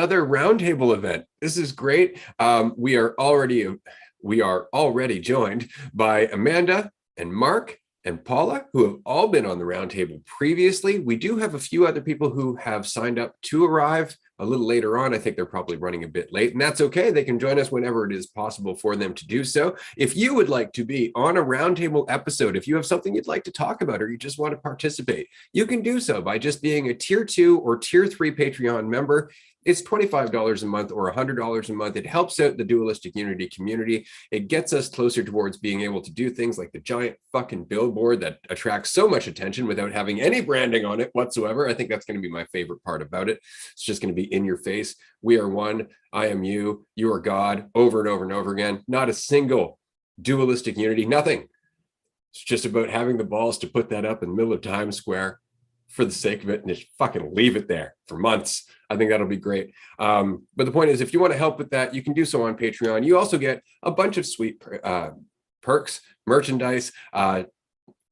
another roundtable event. This is great. We are already joined by Amanda and Mark and Paula, who have all been on the roundtable previously. We do have a few other people who have signed up to arrive a little later on. I think they're probably running a bit late, and that's okay. They can join us whenever it is possible for them to do so. If you would like to be on a roundtable episode, if you have something you'd like to talk about, or you just want to participate, you can do so by just being a tier 2 or tier 3 Patreon member. It's $25 a month or $100 a month. It helps out the Dualistic Unity community. It gets us closer towards being able to do things like the giant fucking billboard that attracts so much attention without having any branding on it whatsoever. I think that's going to be my favorite part about it. It's just going to be in your face. We are one. I am you. You are God, over and over and over again. Not a single Dualistic Unity, nothing. It's just about having the balls to put that up in the middle of Times Square for the sake of it and just fucking leave it there for months. I think that'll be great. But the point is, if you want to help with that, you can do so on Patreon. You also get a bunch of sweet perks, merchandise,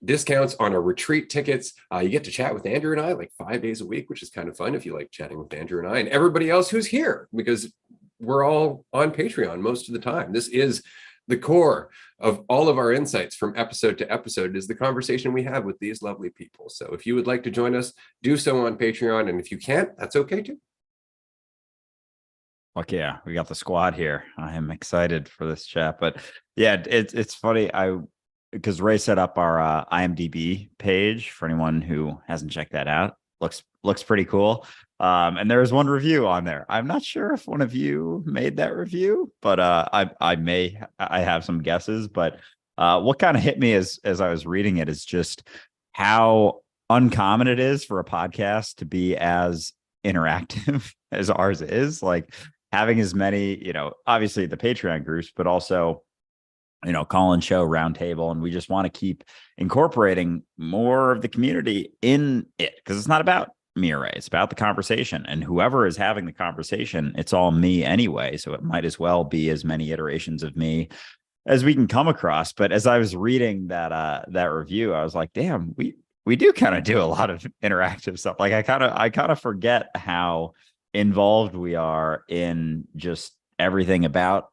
discounts on our retreat tickets. You get to chat with Andrew and I like 5 days a week, which is kind of fun if you like chatting with Andrew and I and everybody else who's here, because we're all on Patreon most of the time. This is the core of all of our insights from episode to episode, is the conversation we have with these lovely people. So if you would like to join us, do so on Patreon. And if you can't, that's okay too. Fuck yeah, we got the squad here. I am excited for this chat. But yeah, it's funny. Because Ray set up our IMDb page for anyone who hasn't checked that out. Looks pretty cool. And there is one review on there. I'm not sure if one of you made that review, but I have some guesses. But what kind of hit me as I was reading it is just how uncommon it is for a podcast to be as interactive as ours is. Like having as many, obviously the Patreon groups, but also call and show roundtable. And we just want to keep incorporating more of the community in it, because it's not about me or Ray. It's about the conversation, and whoever is having the conversation, it's all me anyway. So it might as well be as many iterations of me as we can come across. But as I was reading that review, I was like, damn, we do kind of do a lot of interactive stuff. Like I kind of forget how involved we are in just everything about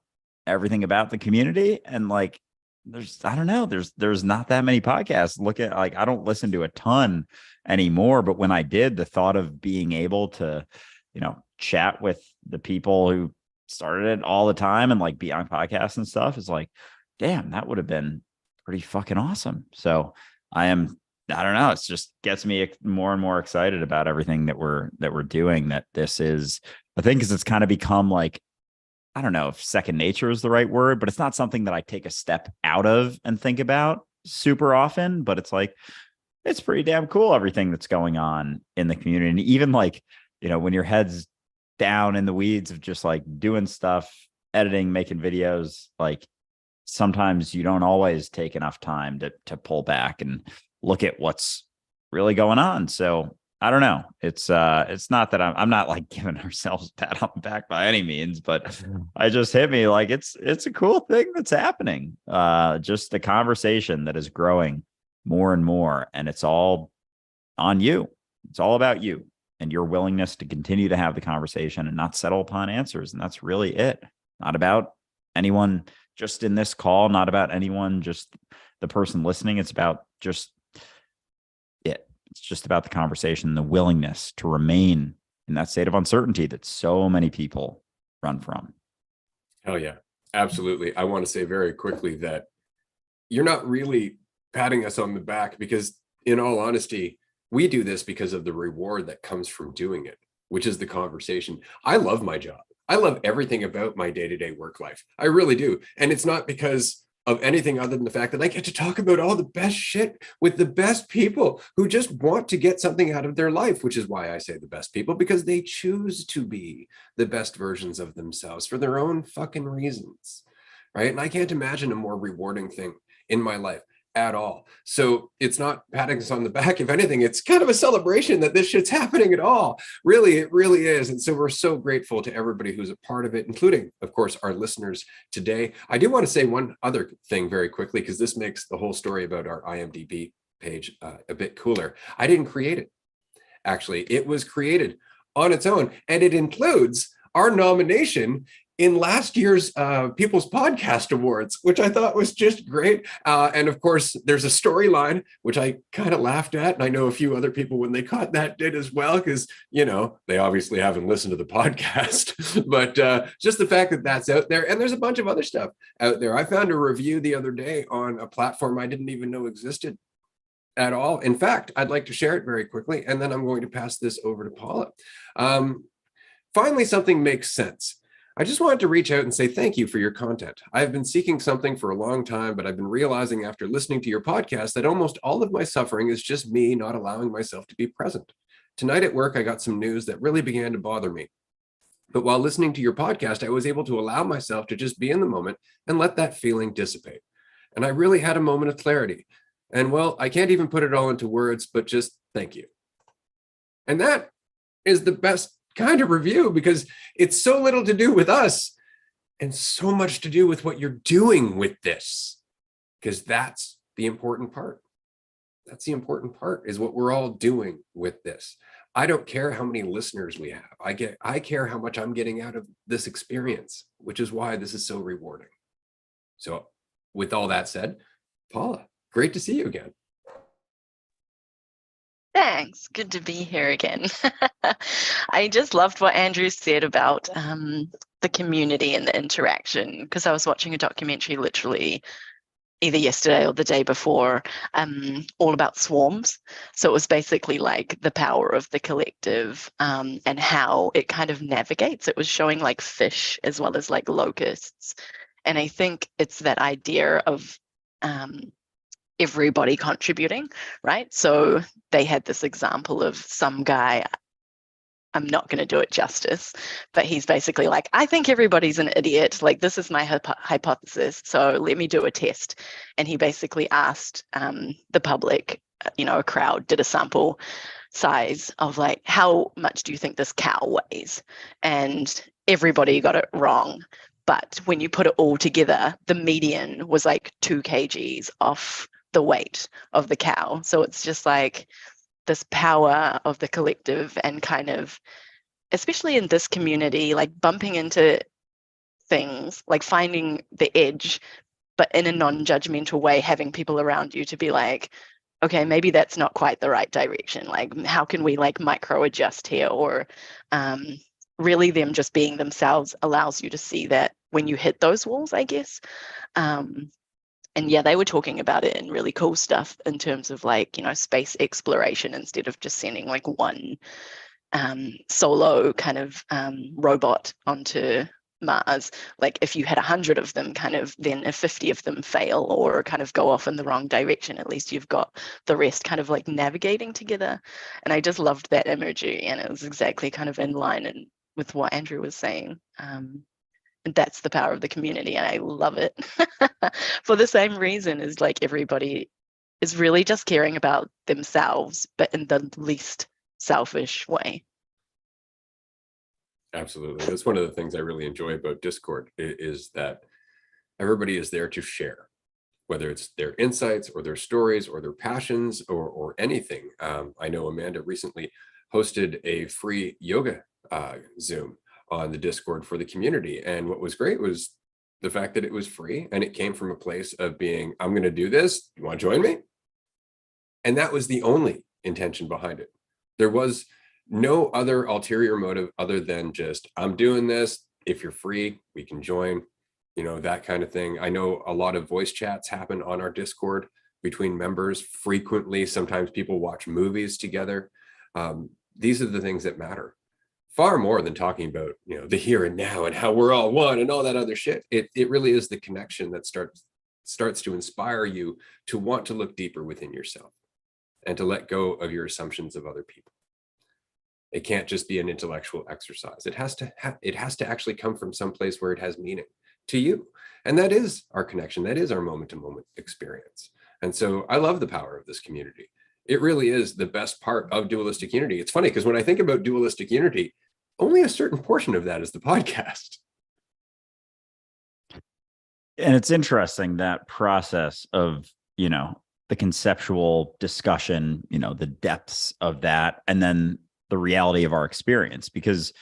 the community. And like, there's not that many podcasts. Look at, like, I don't listen to a ton anymore, but when I did, the thought of being able to, chat with the people who started it all the time and like be on podcasts and stuff is like, damn, that would have been pretty fucking awesome. So I don't know. It's just gets me more and more excited about everything that we're doing. That this is, I think, because it's kind of become like, I don't know if second nature is the right word, but it's not something that I take a step out of and think about super often. But it's like, it's pretty damn cool, everything that's going on in the community. And even like, when your head's down in the weeds of just like doing stuff, editing, making videos, like sometimes you don't always take enough time to pull back and look at what's really going on. So I don't know. It's not that I'm not like giving ourselves a pat on the back by any means, but I just hit me like it's a cool thing that's happening. Just a conversation that is growing more and more, and it's all on you. It's all about you and your willingness to continue to have the conversation and not settle upon answers. And that's really it. Not about anyone just in this call, not about anyone, just the person listening. It's about just it. It's just about the conversation, the willingness to remain in that state of uncertainty that so many people run from. Hell yeah, absolutely. I want to say very quickly that you're not really patting us on the back, because in all honesty, we do this because of the reward that comes from doing it, which is the conversation. I love my job. I love everything about my day-to-day work life. I really do. And it's not because of anything other than the fact that I get to talk about all the best shit with the best people who just want to get something out of their life, which is why I say the best people, because they choose to be the best versions of themselves for their own fucking reasons, right? And I can't imagine a more rewarding thing in my life at all. So it's not patting us on the back. If anything, it's kind of a celebration that this shit's happening at all. Really, it really is. And so we're so grateful to everybody who's a part of it, including, of course, our listeners today. I do want to say one other thing very quickly, because this makes the whole story about our IMDb page a bit cooler. I didn't create it. Actually, it was created on its own, and it includes our nomination in last year's People's Podcast Awards, which I thought was just great. And of course, there's a storyline, which I kind of laughed at. And I know a few other people, when they caught that, did as well, because, you know, they obviously haven't listened to the podcast. But just the fact that that's out there. And there's a bunch of other stuff out there. I found a review the other day on a platform I didn't even know existed at all. In fact, I'd like to share it very quickly, and then I'm going to pass this over to Paula. Finally, something makes sense. I just wanted to reach out and say thank you for your content. I've been seeking something for a long time, but I've been realizing after listening to your podcast that almost all of my suffering is just me not allowing myself to be present. Tonight at work, I got some news that really began to bother me. But while listening to your podcast, I was able to allow myself to just be in the moment and let that feeling dissipate. And I really had a moment of clarity. And well, I can't even put it all into words, but just thank you. And that is the best kind of review, because it's so little to do with us and so much to do with what you're doing with this, because that's the important part. That's the important part, is what we're all doing with this. I don't care how many listeners we have. I care how much I'm getting out of this experience, which is why this is so rewarding. So with all that said, Paula, great to see you again. Thanks. Good to be here again. I just loved what Andrew said about the community and the interaction, because I was watching a documentary literally either yesterday or the day before, all about swarms. So it was basically like the power of the collective and how it kind of navigates. It was showing like fish as well as like locusts. And I think it's that idea of everybody contributing, right? So they had this example of some guy, I'm not going to do it justice, but he's basically like, I think everybody's an idiot. Like, this is my hypothesis, so let me do a test. And he basically asked the public, you know, a crowd, did a sample size of like, how much do you think this cow weighs? And everybody got it wrong. But when you put it all together, the median was like 2 kgs off the weight of the cow. So it's just like this power of the collective, and kind of, especially in this community, like bumping into things, like finding the edge, but in a non-judgmental way, having people around you to be like, okay, maybe that's not quite the right direction. Like, how can we like micro adjust here? Or really them just being themselves allows you to see that when you hit those walls, I guess. And yeah, they were talking about it in really cool stuff in terms of like, you know, space exploration, instead of just sending like one solo kind of robot onto Mars. Like, if you had 100 of them, kind of, then if 50 of them fail or kind of go off in the wrong direction, at least you've got the rest kind of like navigating together. And I just loved that imagery, and it was exactly kind of in line with what Andrew was saying. And that's the power of the community, and I love it for the same reason as like everybody is really just caring about themselves, but in the least selfish way. Absolutely. That's one of the things I really enjoy about Discord, is that everybody is there to share, whether it's their insights or their stories or their passions or anything. I know Amanda recently hosted a free yoga Zoom on the Discord for the community. And what was great was the fact that it was free, and it came from a place of being, I'm going to do this. You want to join me? And that was the only intention behind it. There was no other ulterior motive other than just, I'm doing this. If you're free, we can join, you know, that kind of thing. I know a lot of voice chats happen on our Discord between members frequently. Sometimes people watch movies together. These are the things that matter. Far more than talking about, you know, the here and now and how we're all one and all that other shit. It really is the connection that starts to inspire you to want to look deeper within yourself and to let go of your assumptions of other people. It can't just be an intellectual exercise. It has to actually come from some place where it has meaning to you. And that is our connection. That is our moment-to-moment experience. And so I love the power of this community. It really is the best part of Dualistic Unity. It's funny because when I think about Dualistic Unity, only a certain portion of that is the podcast. And it's interesting, that process of, you know, the conceptual discussion, you know, the depths of that, and then the reality of our experience. Because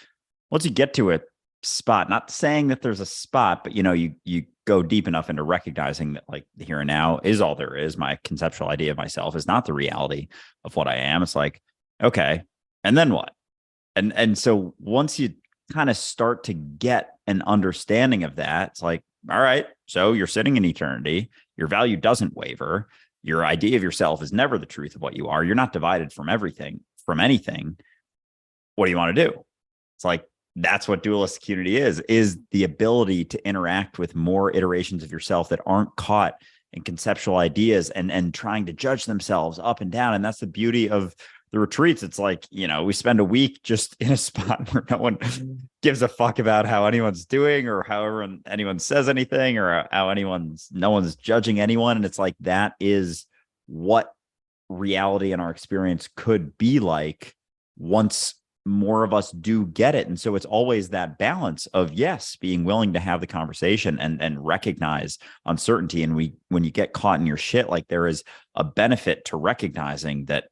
once you get to it, spot, not saying that there's a spot, but you go deep enough into recognizing that like the here and now is all there is. My conceptual idea of myself is not the reality of what I am. It's like, okay, and then what? And so once you kind of start to get an understanding of that, it's like, all right, so you're sitting in eternity, your value doesn't waver, your idea of yourself is never the truth of what you are, you're not divided from everything, from anything. What do you want to do? It's like, that's what dualistic unity is the ability to interact with more iterations of yourself that aren't caught in conceptual ideas and trying to judge themselves up and down. And that's the beauty of the retreats. It's like, we spend a week just in a spot where no one gives a fuck about how anyone's doing or however anyone says anything or how no one's judging anyone. And it's like, that is what reality and our experience could be like once more of us do get it. And so it's always that balance of, yes, being willing to have the conversation and recognize uncertainty. And when you get caught in your shit, like there is a benefit to recognizing that,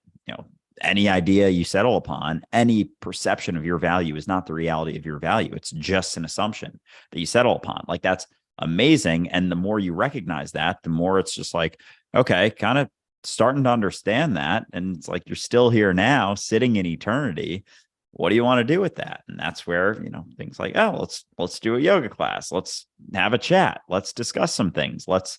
any idea you settle upon, any perception of your value is not the reality of your value. It's just an assumption that you settle upon. Like that's amazing. And the more you recognize that, the more it's just like, okay, kind of starting to understand that. And it's like, you're still here now sitting in eternity. What do you want to do with that? And that's where, things like, oh, let's do a yoga class. Let's have a chat. Let's discuss some things. Let's,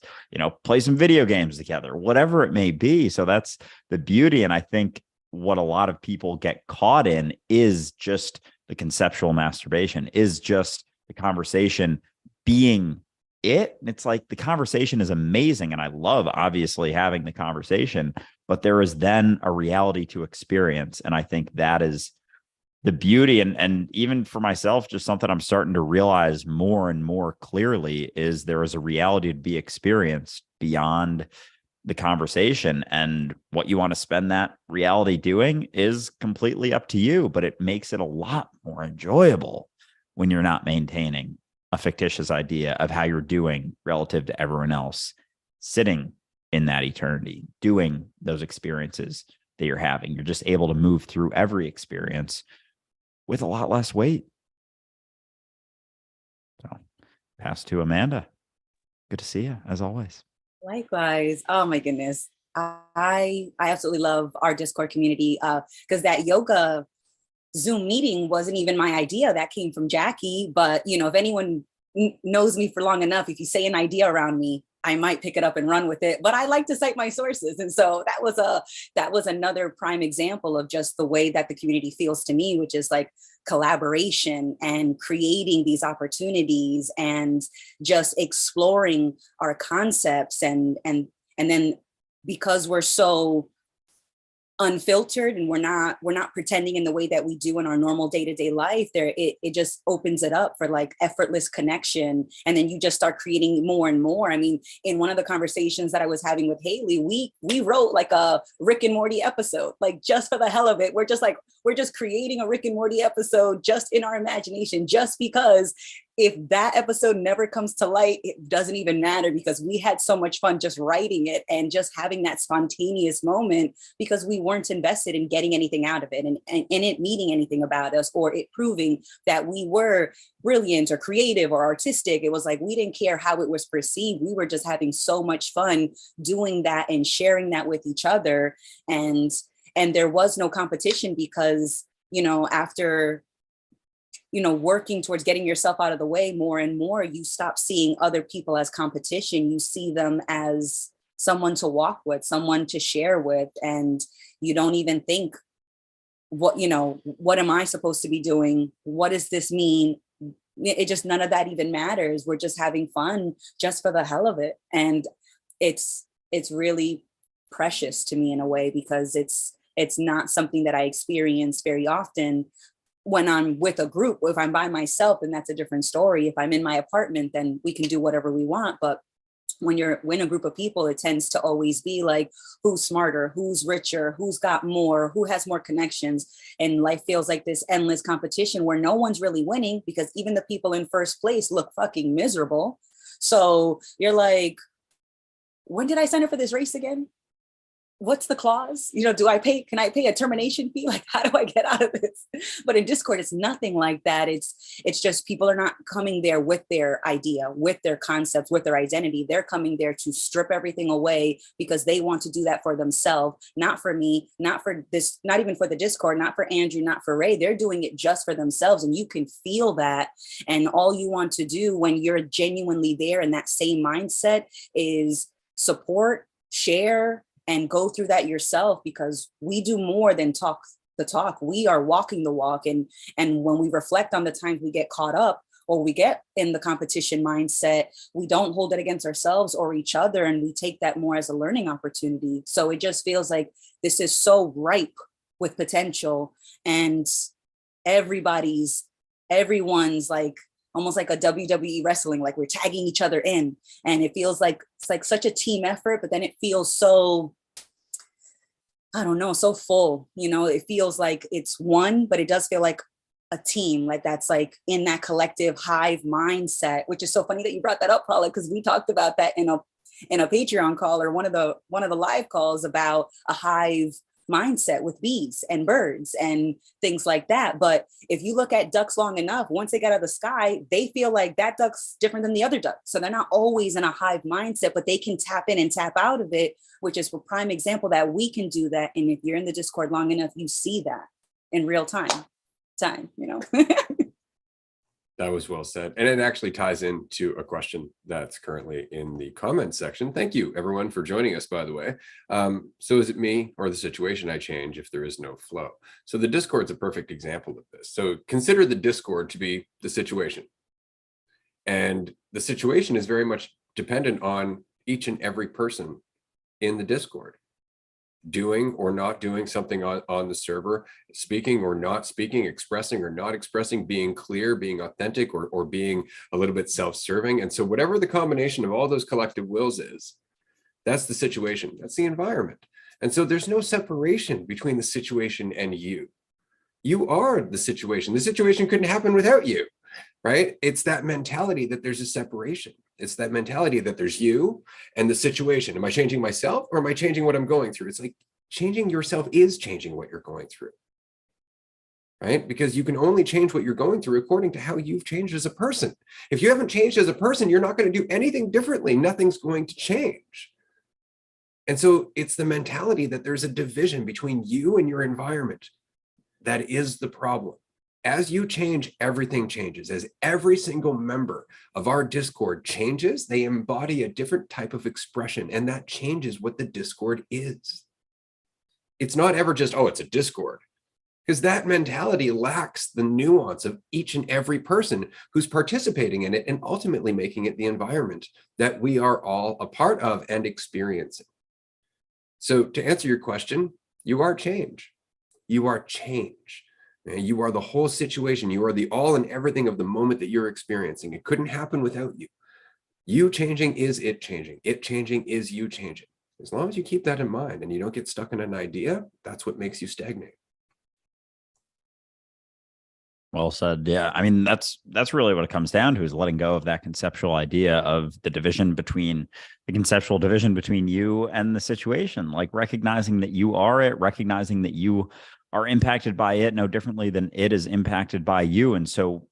play some video games together, whatever it may be. So that's the beauty. And I think what a lot of people get caught in is just the conceptual masturbation, is just the conversation being it. And it's like the conversation is amazing. And I love obviously having the conversation, but there is then a reality to experience. And I think that is the beauty. And even for myself, just something I'm starting to realize more and more clearly is there is a reality to be experienced beyond the conversation, and what you want to spend that reality doing is completely up to you, but it makes it a lot more enjoyable when you're not maintaining a fictitious idea of how you're doing relative to everyone else, sitting in that eternity, doing those experiences that you're having. You're just able to move through every experience with a lot less weight. So pass to Amanda. Good to see you as always. Likewise. Oh my goodness. I absolutely love our Discord community because that yoga Zoom meeting wasn't even my idea. That came from Jackie. But, if anyone knows me for long enough, if you say an idea around me, I might pick it up and run with it. But I like to cite my sources. And so that was another prime example of just the way that the community feels to me, which is like collaboration and creating these opportunities and just exploring our concepts and then because we're so unfiltered and we're not pretending in the way that we do in our normal day-to-day life, it just opens it up for like effortless connection. And then you just start creating more and more. I mean, in one of the conversations that I was having with Haley, we wrote like a Rick and Morty episode, like just for the hell of it. We're just creating a Rick and Morty episode just in our imagination, just because if that episode never comes to light, it doesn't even matter because we had so much fun just writing it and just having that spontaneous moment because we weren't invested in getting anything out of it and it meaning anything about us or it proving that we were brilliant or creative or artistic. It was like, we didn't care how it was perceived. We were just having so much fun doing that and sharing that with each other. And there was no competition because, after working towards getting yourself out of the way more and more, you stop seeing other people as competition. You see them as someone to walk with, someone to share with. And you don't even think, what am I supposed to be doing? What does this mean? It just, none of that even matters. We're just having fun just for the hell of it. And it's really precious to me in a way because it's not something that I experience very often. When I'm with a group, if I'm by myself, then that's a different story. If I'm in my apartment, then we can do whatever we want. But when you're in a group of people, it tends to always be like, who's smarter, who's richer, who's got more, who has more connections. And life feels like this endless competition where no one's really winning because even the people in first place look fucking miserable. So you're like, when did I sign up for this race again? what's the clause? Can I pay a termination fee? Like, how do I get out of this? But in Discord, it's nothing like that. It's just people are not coming there with their idea, with their concepts, with their identity. They're coming there to strip everything away because they want to do that for themselves, not for me, not for this, not even for the Discord, not for Andrew, not for Ray. They're doing it just for themselves. And you can feel that. And all you want to do when you're genuinely there in that same mindset is support, share, and go through that yourself, because we do more than talk the talk. We are walking the walk. And when we reflect on the times we get caught up or we get in the competition mindset, we don't hold it against ourselves or each other. And we take that more as a learning opportunity. So it just feels like this is so ripe with potential, and everyone's like almost like a WWE wrestling, like we're tagging each other in, and it feels like it's like such a team effort, but then it feels so, I don't know, so full, it feels like it's one, but it does feel like a team, like that's like in that collective hive mindset, which is so funny that you brought that up, Paula, because we talked about that in a Patreon call or one of the live calls about a hive mindset with bees and birds and things like that. But if you look at ducks long enough, once they get out of the sky, they feel like that duck's different than the other duck. So they're not always in a hive mindset, but they can tap in and tap out of it, which is a prime example that we can do that. And if you're in the Discord long enough, you see that in real time. That was well said. And it actually ties into a question that's currently in the comments section. Thank you, everyone, for joining us, by the way. So is it me or the situation I change if there is no flow? So the Discord's a perfect example of this. So consider the Discord to be the situation. And the situation is very much dependent on each and every person in the Discord doing or not doing something on the server, speaking or not speaking, expressing or not expressing, being clear, being authentic, or being a little bit self-serving. And so whatever the combination of all those collective wills is, that's the situation, that's the environment. And so there's no separation between the situation and you. You are the situation. The situation couldn't happen without you, right? It's that mentality that there's a separation. It's that mentality that there's you and the situation. Am I changing myself or am I changing what I'm going through? It's like changing yourself is changing what you're going through, right? Because you can only change what you're going through according to how you've changed as a person. If you haven't changed as a person, you're not going to do anything differently. Nothing's going to change. And so it's the mentality that there's a division between you and your environment that is the problem. As you change, everything changes. As every single member of our Discord changes, they embody a different type of expression, and that changes what the Discord is. It's not ever just, oh, it's a Discord, because that mentality lacks the nuance of each and every person who's participating in it and ultimately making it the environment that we are all a part of and experiencing. So to answer your question, you are change. You are change. You are the whole situation. You are the all and everything of the moment that you're experiencing. It couldn't happen without you. You changing is it changing. It changing is you changing. As long as you keep that in mind and you don't get stuck in an idea, that's what makes you stagnate. Well said. Yeah. I mean, that's really what it comes down to, is letting go of that conceptual idea of the conceptual division between you and the situation, like recognizing that you are it, recognizing that you are impacted by it no differently than it is impacted by you. And so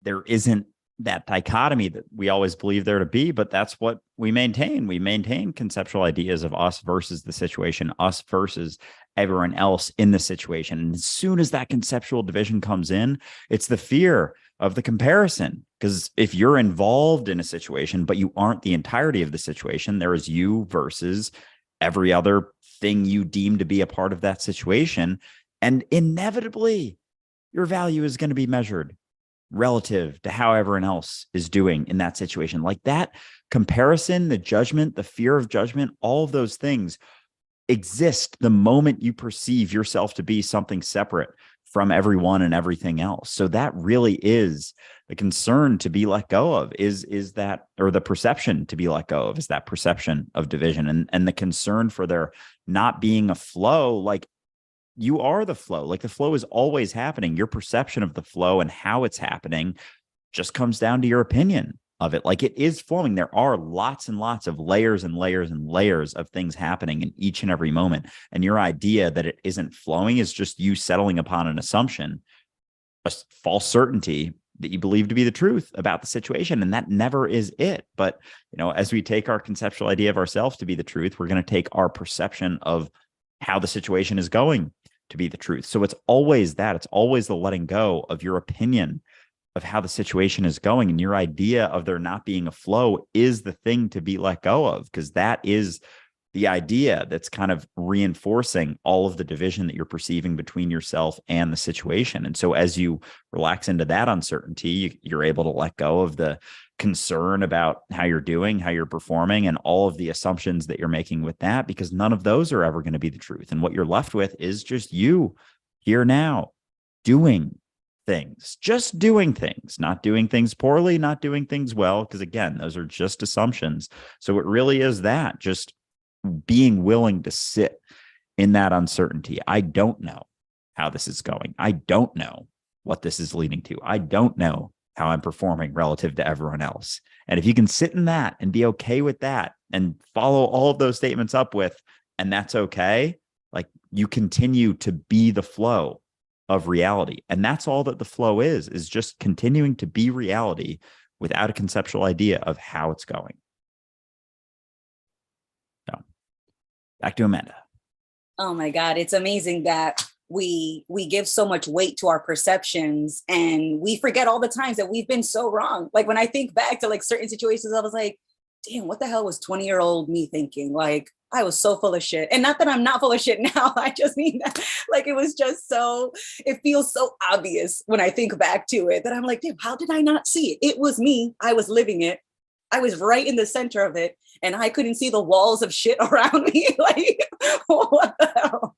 there isn't that dichotomy that we always believe there to be, but that's what we maintain. We maintain conceptual ideas of us versus the situation, us versus everyone else in the situation. And as soon as that conceptual division comes in, it's the fear of the comparison. Because if you're involved in a situation, but you aren't the entirety of the situation, there is you versus every other thing you deem to be a part of that situation. And inevitably, your value is going to be measured relative to how everyone else is doing in that situation. Like that comparison, the judgment, the fear of judgment, all of those things exist the moment you perceive yourself to be something separate from everyone and everything else. So that really is the concern to be let go of, is that, or the perception to be let go of, is that perception of division, and the concern for there not being a flow. Like, you are the flow. Like, the flow is always happening. Your perception of the flow and how it's happening just comes down to your opinion. of it. Like, it is flowing. There are lots and lots of layers and layers and layers of things happening in each and every moment. And your idea that it isn't flowing is just you settling upon an assumption, a false certainty that you believe to be the truth about the situation. And that never is it. But, as we take our conceptual idea of ourselves to be the truth, we're going to take our perception of how the situation is going to be the truth. So it's always that. It's always the letting go of your opinion of how the situation is going. And your idea of there not being a flow is the thing to be let go of, because that is the idea that's kind of reinforcing all of the division that you're perceiving between yourself and the situation. And so as you relax into that uncertainty, you're able to let go of the concern about how you're doing, how you're performing, and all of the assumptions that you're making with that, because none of those are ever going to be the truth. And what you're left with is just you here now doing things, just doing things, not doing things poorly, not doing things well, because again, those are just assumptions. So it really is that, just being willing to sit in that uncertainty. I don't know how this is going. I don't know what this is leading to. I don't know how I'm performing relative to everyone else. And if you can sit in that and be okay with that and follow all of those statements up with, and that's okay, like, you continue to be the flow of reality. And that's all that the flow is just continuing to be reality without a conceptual idea of how it's going. So back to Amanda. Oh my God, it's amazing that we give so much weight to our perceptions, and we forget all the times that we've been so wrong. Like, when I think back to like certain situations, I was like, damn, what the hell was 20-year-old me thinking? Like, I was so full of shit. And not that I'm not full of shit now. I just mean that, like, it was just it feels so obvious when I think back to it that I'm like, damn, how did I not see it? It was me. I was living it. I was right in the center of it, and I couldn't see the walls of shit around me. Like, what the hell?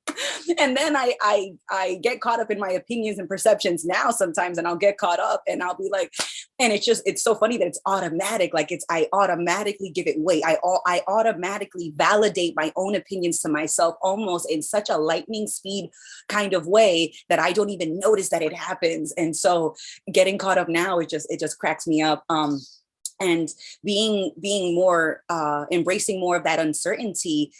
And then I get caught up in my opinions and perceptions now sometimes, and I'll get caught up and I'll be like, and it's so funny that it's automatic. Like, I automatically give it weight. I automatically validate my own opinions to myself, almost in such a lightning speed kind of way that I don't even notice that it happens. And so getting caught up now, it just cracks me up. And being more, embracing more of that uncertainty.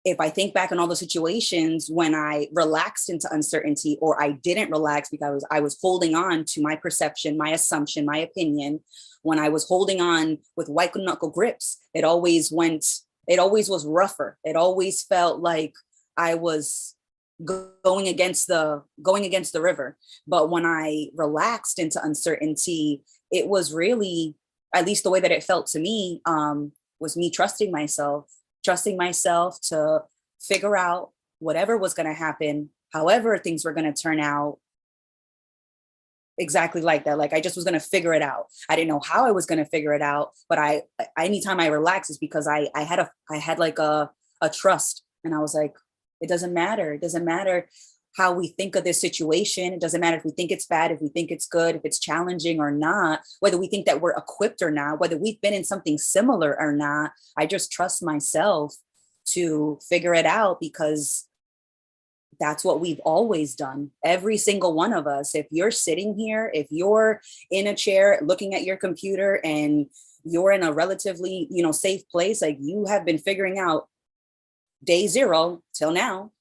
If I think back on all the situations when I relaxed into uncertainty, or I didn't relax because I was holding on to my perception, my assumption, my opinion, when I was holding on with white knuckle grips, it always was rougher. It always felt like I was going against the river. But when I relaxed into uncertainty, it was really, at least the way that it felt to me, was me trusting myself to figure out whatever was going to happen, however things were going to turn out, exactly like that. Like, I just was going to figure it out. I didn't know how I was going to figure it out, but anytime I relax is because I had like a trust, and I was like, it doesn't matter. It doesn't matter how we think of this situation. It doesn't matter if we think it's bad, if we think it's good, if it's challenging or not, whether we think that we're equipped or not, whether we've been in something similar or not. I just trust myself to figure it out, because that's what we've always done. Every single one of us. If you're sitting here, if you're in a chair looking at your computer and you're in a relatively, safe place, like, you have been figuring out day zero till now.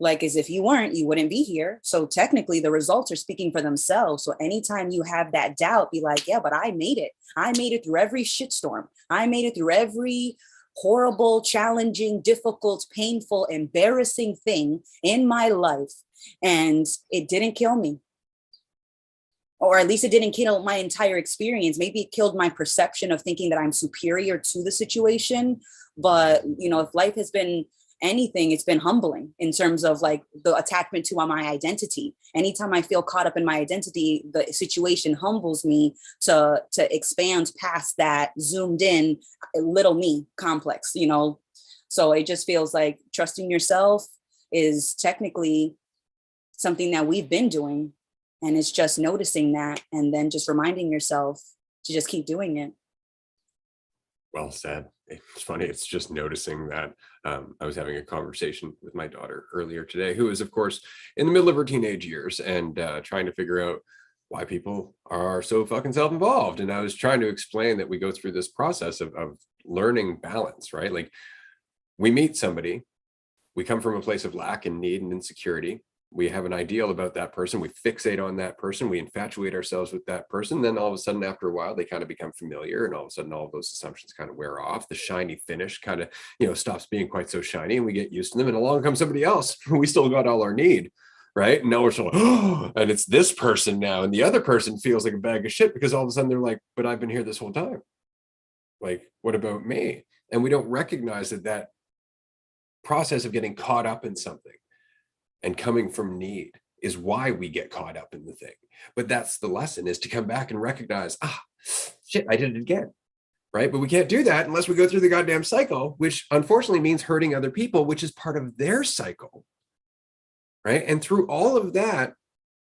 Like, as if you weren't, you wouldn't be here. So technically the results are speaking for themselves. So anytime you have that doubt, be like, yeah, but I made it. I made it through every shitstorm. I made it through every horrible, challenging, difficult, painful, embarrassing thing in my life. And it didn't kill me. Or at least it didn't kill my entire experience. Maybe it killed my perception of thinking that I'm superior to the situation. But, if life has been anything, it's been humbling in terms of like the attachment to my identity. Anytime I feel caught up in my identity, the situation humbles me to expand past that zoomed in little me complex, So it just feels like trusting yourself is technically something that we've been doing. And it's just noticing that, and then just reminding yourself to just keep doing it. Well said. It's funny. It's just noticing that. I was having a conversation with my daughter earlier today, who is, of course, in the middle of her teenage years and trying to figure out why people are so fucking self-involved. And I was trying to explain that we go through this process of learning balance, right? Like we meet somebody, we come from a place of lack and need and insecurity. We have an ideal about that person. We fixate on that person. We infatuate ourselves with that person. Then all of a sudden, after a while, they kind of become familiar. And all of a sudden, all of those assumptions kind of wear off. The shiny finish kind of, stops being quite so shiny, and we get used to them. And along comes somebody else. We still got all our need, right? And now we're still, oh, and it's this person now. And the other person feels like a bag of shit because all of a sudden they're like, but I've been here this whole time. Like, what about me? And we don't recognize that process of getting caught up in something and coming from need is why we get caught up in the thing. But that's the lesson, is to come back and recognize, shit, I did it again, right? But we can't do that unless we go through the goddamn cycle, which unfortunately means hurting other people, which is part of their cycle, right? And through all of that,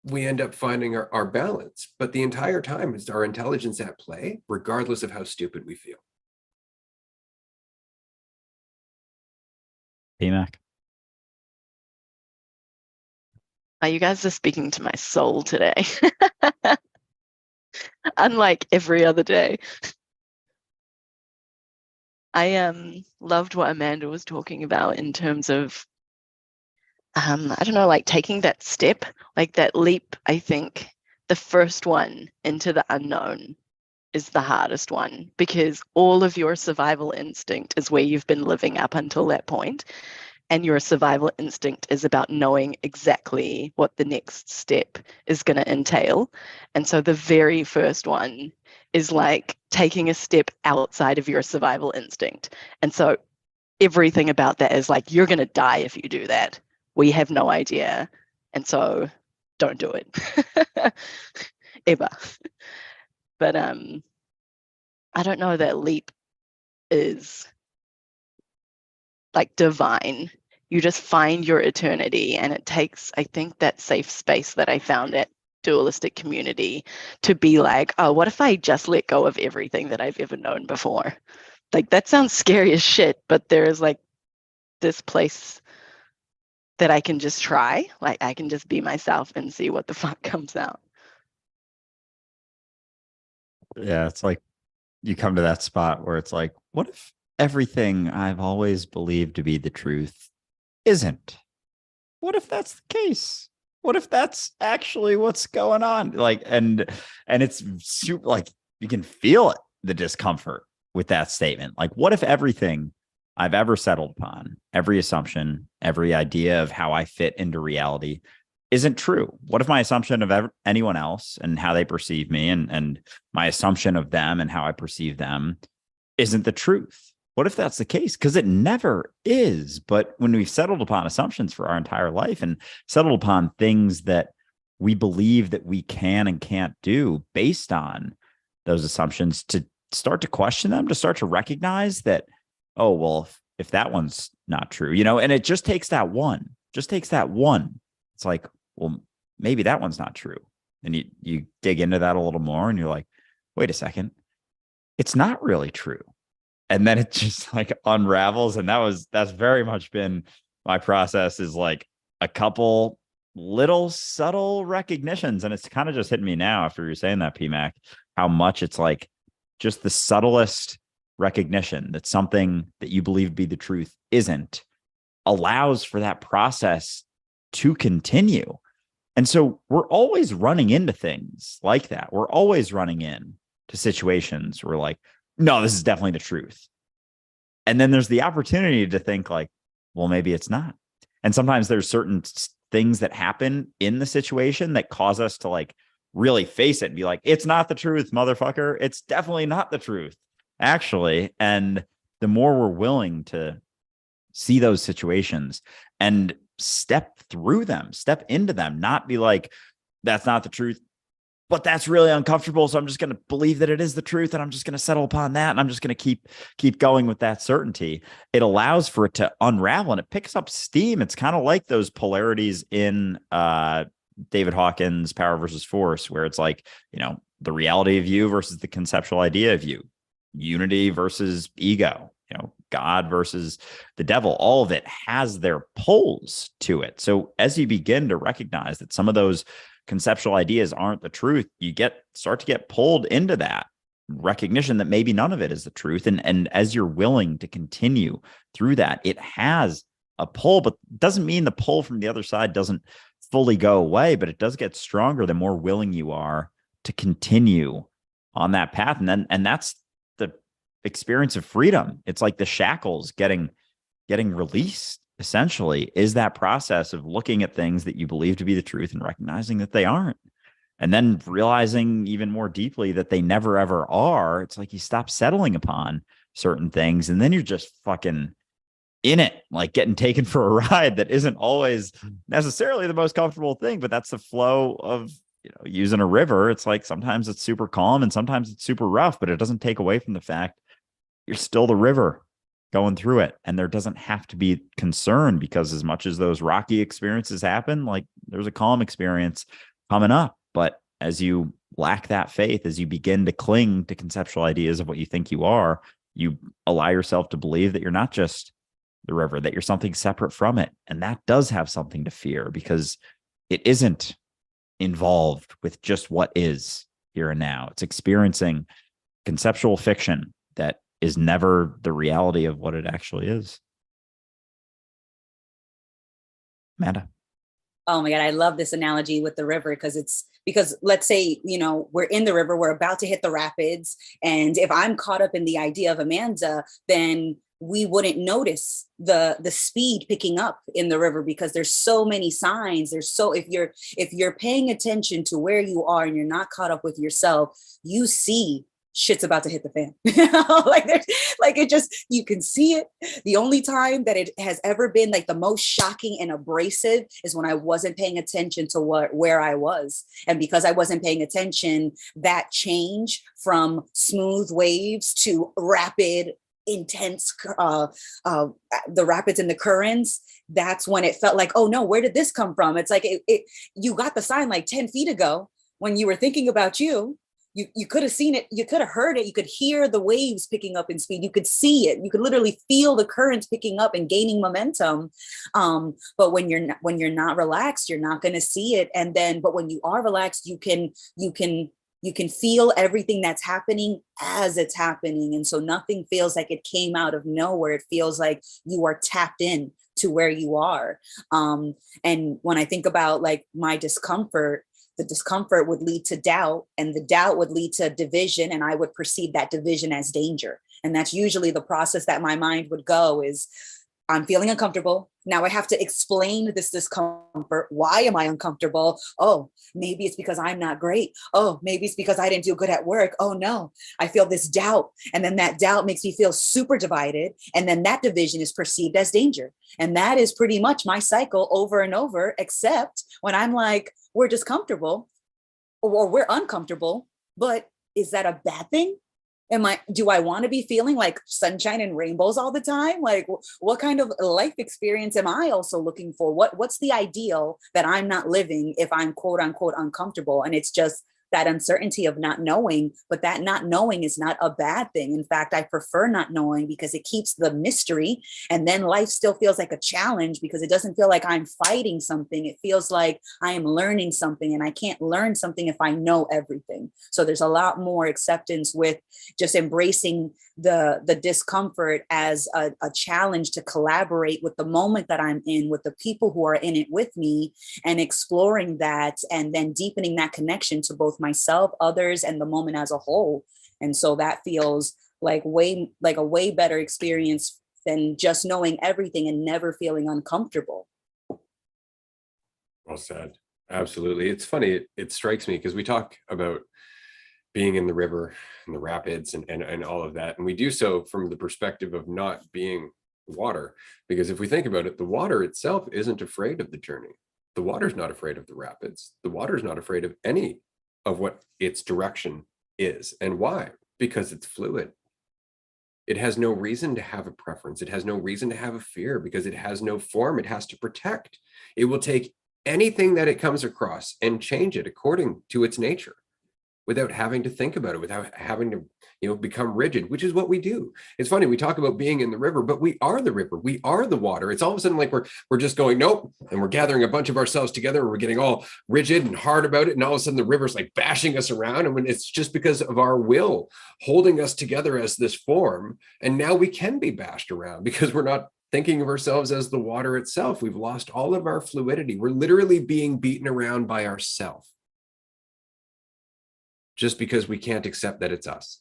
we end up finding our balance. But the entire time is our intelligence at play, regardless of how stupid we feel. PMAC. You guys are speaking to my soul today. Unlike every other day. I loved what Amanda was talking about in terms of, I don't know, like taking that step, like that leap. I think the first one into the unknown is the hardest one, because all of your survival instinct is where you've been living up until that point. And your survival instinct is about knowing exactly what the next step is going to entail. And so the very first one is like taking a step outside of your survival instinct. And so everything about that is like, you're going to die if you do that. We have no idea. And so don't do it. Ever. But I don't know, that leap is like divine. You just find your eternity, and it takes, I think, that safe space that I found at Dualistic Community to be like, oh, what if I just let go of everything that I've ever known before? Like, that sounds scary as shit, but there is like this place that I can just try. Like, I can just be myself and see what the fuck comes out. Yeah, it's like you come to that spot where it's like, what if everything I've always believed to be the truth isn't? What if that's the case? What if that's actually what's going on? Like, and it's super, like, you can feel it, the discomfort with that statement. Like, what if everything I've ever settled upon, every assumption, every idea of how I fit into reality isn't true? What if my assumption of anyone else and how they perceive me, and my assumption of them and how I perceive them isn't the truth? What if that's the case? Because it never is. But when we've settled upon assumptions for our entire life and settled upon things that we believe that we can and can't do based on those assumptions, to start to question them, to start to recognize that, oh, well, if that one's not true, and it just takes that one, It's like, well, maybe that one's not true. And you dig into that a little more and you're like, wait a second, it's not really true. And then it just like unravels. And that's very much been my process, is like a couple little subtle recognitions. And it's kind of just hitting me now after you're saying that, PMAC, how much it's like just the subtlest recognition that something that you believe to be the truth isn't, allows for that process to continue. And so we're always running into things like that. We're always running into situations where like, no, this is definitely the truth. And then there's the opportunity to think like, well, maybe it's not. And sometimes there's certain things that happen in the situation that cause us to like really face it and be like, it's not the truth, motherfucker. It's definitely not the truth, actually. And the more we're willing to see those situations and step through them, step into them, not be like, that's not the truth, but that's really uncomfortable, so I'm just going to believe that it is the truth, and I'm just going to settle upon that, and I'm just going to keep going with that certainty. It allows for it to unravel, and it picks up steam. It's kind of like those polarities in David Hawkins' Power versus Force, where it's like, the reality of you versus the conceptual idea of you, unity versus ego, God versus the devil. All of it has their poles to it. So as you begin to recognize that some of those conceptual ideas aren't the truth, you start to get pulled into that recognition that maybe none of it is the truth. And as you're willing to continue through that, it has a pull, but doesn't mean the pull from the other side doesn't fully go away, but it does get stronger the more willing you are to continue on that path. And that's the experience of freedom. It's like the shackles getting released, essentially, is that process of looking at things that you believe to be the truth and recognizing that they aren't. And then realizing even more deeply that they never, ever are. It's like you stop settling upon certain things, and then you're just fucking in it, like getting taken for a ride that isn't always necessarily the most comfortable thing, but that's the flow of, using a river. It's like sometimes it's super calm and sometimes it's super rough, but it doesn't take away from the fact you're still the river going through it. And there doesn't have to be concern, because as much as those rocky experiences happen, like there's a calm experience coming up. But as you lack that faith, as you begin to cling to conceptual ideas of what you think you are, you allow yourself to believe that you're not just the river, that you're something separate from it. And that does have something to fear, because it isn't involved with just what is here and now. It's experiencing conceptual fiction that is never the reality of what it actually is. Amanda. Oh my God, I love this analogy with the river, because let's say, we're in the river, we're about to hit the rapids. And if I'm caught up in the idea of Amanda, then we wouldn't notice the speed picking up in the river, because there's so many signs. If you're paying attention to where you are and you're not caught up with yourself, you see shit's about to hit the fan. You can see it. The only time that it has ever been like the most shocking and abrasive is when I wasn't paying attention to where I was. And because I wasn't paying attention, that change from smooth waves to rapid, intense, the rapids and the currents, that's when it felt like, oh no, where did this come from? It's like you got the sign like 10 feet ago when you were thinking about you. You could have seen it, you could have heard it, you could hear the waves picking up in speed, you could see it, you could literally feel the currents picking up and gaining momentum. But when you're not relaxed, you're not going to see it. But when you are relaxed, you can feel everything that's happening as it's happening. And so nothing feels like it came out of nowhere. It feels like you are tapped in to where you are. And when I think about like my discomfort, the discomfort would lead to doubt, and the doubt would lead to division. And I would perceive that division as danger. And that's usually the process that my mind would go is, I'm feeling uncomfortable. Now I have to explain this discomfort. Why am I uncomfortable? Oh, maybe it's because I'm not great. Oh, maybe it's because I didn't do good at work. Oh no, I feel this doubt. And then that doubt makes me feel super divided. And then that division is perceived as danger. And that is pretty much my cycle over and over, except when I'm like, we're just comfortable or we're uncomfortable. But is that a bad thing? Do I want to be feeling like sunshine and rainbows all the time? Like, what kind of life experience am I also looking for? What's the ideal that I'm not living if I'm quote unquote uncomfortable? And it's just that uncertainty of not knowing, but that not knowing is not a bad thing. In fact, I prefer not knowing because it keeps the mystery, and then life still feels like a challenge because it doesn't feel like I'm fighting something. It feels like I am learning something, and I can't learn something if I know everything. So there's a lot more acceptance with just embracing the discomfort as a challenge to collaborate with the moment that I'm in, with the people who are in it with me, and exploring that, and then deepening that connection to both myself, others, and the moment as a whole. And so that feels like a way better experience than just knowing everything and never feeling uncomfortable. Well said. Absolutely. It's funny. It strikes me because we talk about being in the river and the rapids and all of that. And we do so from the perspective of not being water. Because if we think about it, the water itself isn't afraid of the journey. The water's not afraid of the rapids. The water's not afraid of any of what its direction is. And why? Because it's fluid. It has no reason to have a preference. It has no reason to have a fear because it has no form it has to protect. It will take anything that it comes across and change it according to its nature without having to think about it, without having to, become rigid, which is what we do. It's funny, we talk about being in the river, but we are the river. We are the water. It's all of a sudden like we're just going, nope. And we're gathering a bunch of ourselves together and we're getting all rigid and hard about it. And all of a sudden the river's like bashing us around. And when it's just because of our will holding us together as this form. And now we can be bashed around because we're not thinking of ourselves as the water itself. We've lost all of our fluidity. We're literally being beaten around by ourselves just because we can't accept that it's us.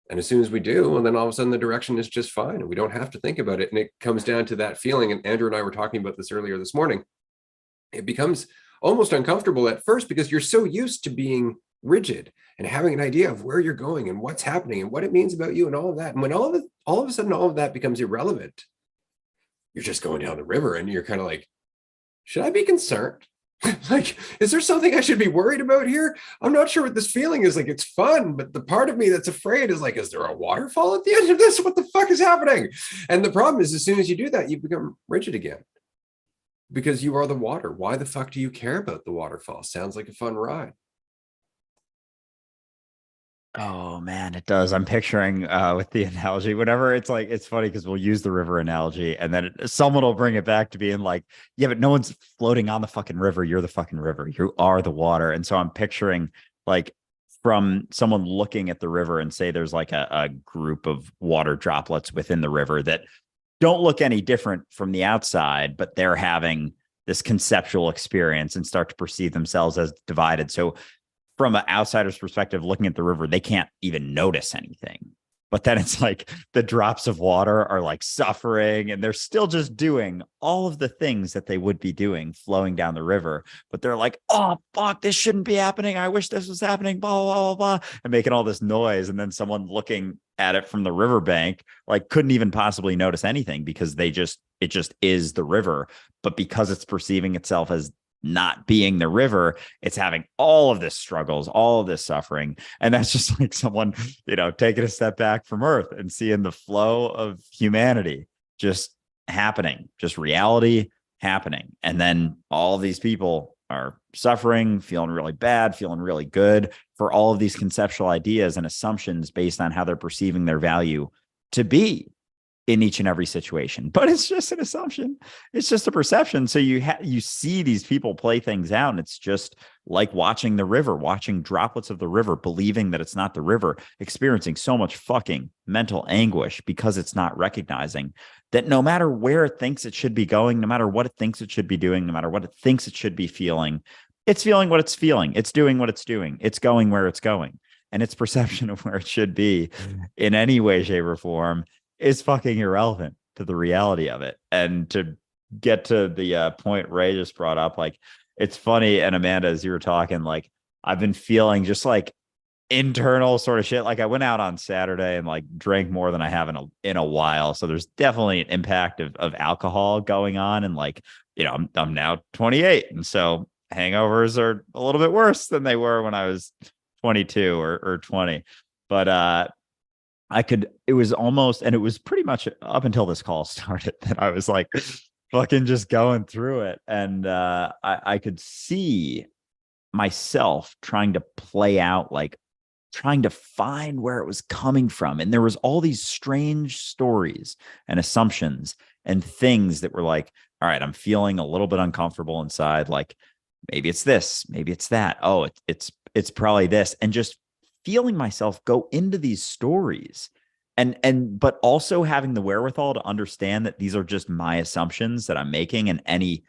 And as soon as we do, well, then all of a sudden the direction is just fine and we don't have to think about it. And it comes down to that feeling. And Andrew and I were talking about this earlier this morning. It becomes almost uncomfortable at first because you're so used to being rigid and having an idea of where you're going and what's happening and what it means about you and all of that. And when all of a sudden, all of that becomes irrelevant, you're just going down the river and you're kind of like, should I be concerned? Like, is there something I should be worried about here? I'm not sure what this feeling is. Like, it's fun, but the part of me that's afraid is like, is there a waterfall at the end of this? What the fuck is happening? And the problem is, as soon as you do that, you become rigid again because you are the water. Why the fuck do you care about the waterfall? Sounds like a fun ride. Oh man, it does. I'm picturing with the analogy, whenever it's like, it's funny because we'll use the river analogy and then someone will bring it back to being like, yeah, but no one's floating on the fucking river. You're the fucking river. You are the water. And so I'm picturing like from someone looking at the river and say there's like a group of water droplets within the river that don't look any different from the outside, but they're having this conceptual experience and start to perceive themselves as divided. So from an outsider's perspective, looking at the river, they can't even notice anything. But then it's like the drops of water are like suffering and they're still just doing all of the things that they would be doing flowing down the river. But they're like, oh, fuck, this shouldn't be happening. I wish this was happening, blah, blah, blah, blah, and making all this noise. And then someone looking at it from the riverbank, like couldn't even possibly notice anything because it just is the river. But because it's perceiving itself as not being the river, it's having all of this struggles, all of this suffering. And that's just like someone, taking a step back from Earth and seeing the flow of humanity just happening, just reality happening. And then all of these people are suffering, feeling really bad, feeling really good for all of these conceptual ideas and assumptions based on how they're perceiving their value to be in each and every situation. But it's just an assumption. It's just a perception. So you see these people play things out, and it's just like watching the river, watching droplets of the river, believing that it's not the river, experiencing so much fucking mental anguish because it's not recognizing that no matter where it thinks it should be going, no matter what it thinks it should be doing, no matter what it thinks it should be feeling, it's feeling what it's feeling. It's doing what it's doing. It's going where it's going. And its perception of where it should be in any way, shape, or form is fucking irrelevant to the reality of it. And to get to the point Ray just brought up, like, it's funny. And Amanda, as you were talking, like, I've been feeling just like internal sort of shit. Like I went out on Saturday and like drank more than I have in a while. So there's definitely an impact of alcohol going on. And like, I'm now 28. And so hangovers are a little bit worse than they were when I was 22 or 20. But it was almost, and it was pretty much up until this call started that I was like fucking just going through it. And I could see myself trying to play out, like trying to find where it was coming from. And there was all these strange stories and assumptions and things that were like, all right, I'm feeling a little bit uncomfortable inside. Like maybe it's this, maybe it's that. Oh, it's probably this. And just feeling myself go into these stories but also having the wherewithal to understand that these are just my assumptions that I'm making, and any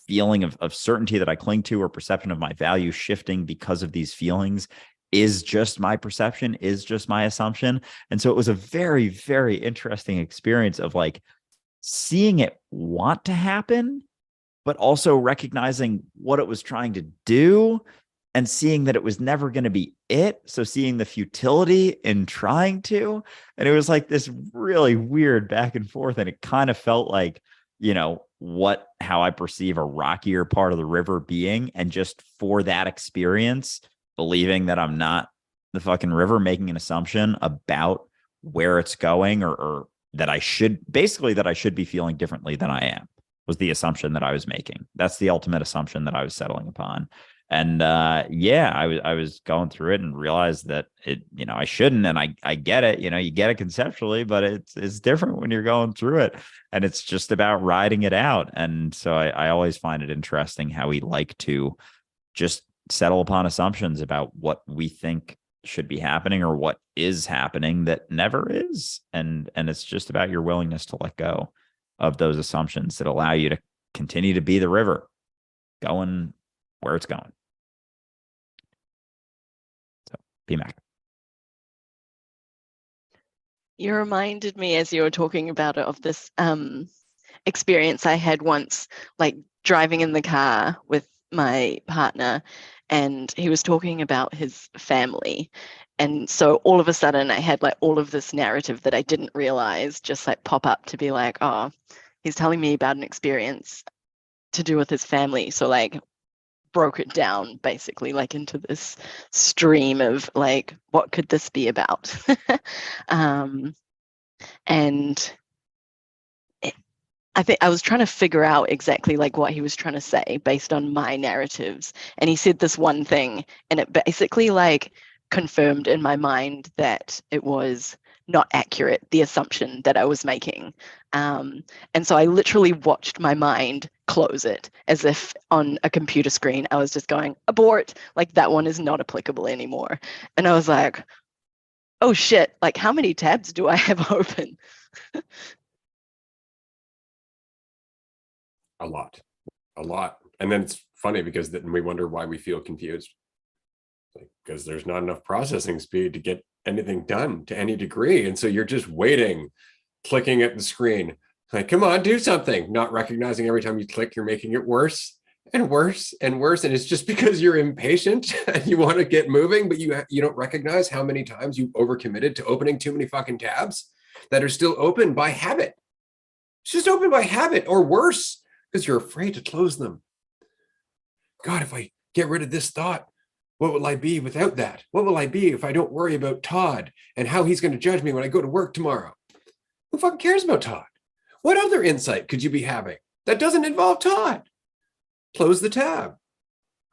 feeling of certainty that I cling to or perception of my value shifting because of these feelings is just my perception, is just my assumption. And so it was a very, very interesting experience of like seeing it want to happen, but also recognizing what it was trying to do and seeing that it was never going to be it. So seeing the futility in trying to, and it was like this really weird back and forth. And it kind of felt like, how I perceive a rockier part of the river being. And just for that experience, believing that I'm not the fucking river, making an assumption about where it's going or that I should be feeling differently than I am, was the assumption that I was making. That's the ultimate assumption that I was settling upon. And yeah, I was going through it and realized that it, I shouldn't. And I get it, you get it conceptually, but it's different when you're going through it. And it's just about riding it out. And so I always find it interesting how we like to just settle upon assumptions about what we think should be happening or what is happening that never is. And it's just about your willingness to let go of those assumptions that allow you to continue to be the river going where it's going. So, PMAC. You reminded me as you were talking about it of this experience I had once, like driving in the car with my partner, and he was talking about his family. And so all of a sudden I had like all of this narrative that I didn't realize just like pop up to be like, oh, he's telling me about an experience to do with his family. So like broke it down basically like into this stream of like, what could this be about? And I think I was trying to figure out exactly like what he was trying to say based on my narratives. And he said this one thing, and it basically like confirmed in my mind that it was not accurate, the assumption that I was making. And so I literally watched my mind close it as if on a computer screen, I was just going, abort, like that one is not applicable anymore. And I was like, oh shit, like how many tabs do I have open? A lot. And then it's funny because then we wonder why we feel confused. Because there's not enough processing speed to get anything done to any degree. And so you're just waiting, clicking at the screen. Like, come on, do something. Not recognizing every time you click, you're making it worse and worse and worse. And it's just because you're impatient and you want to get moving, but you don't recognize how many times you overcommitted to opening too many fucking tabs that are still open by habit. It's just open by habit or worse, because you're afraid to close them. God, if I get rid of this thought, what will I be without that? What will I be if I don't worry about Todd and how he's going to judge me when I go to work tomorrow? Who fucking cares about Todd? What other insight could you be having that doesn't involve Todd? Close the tab.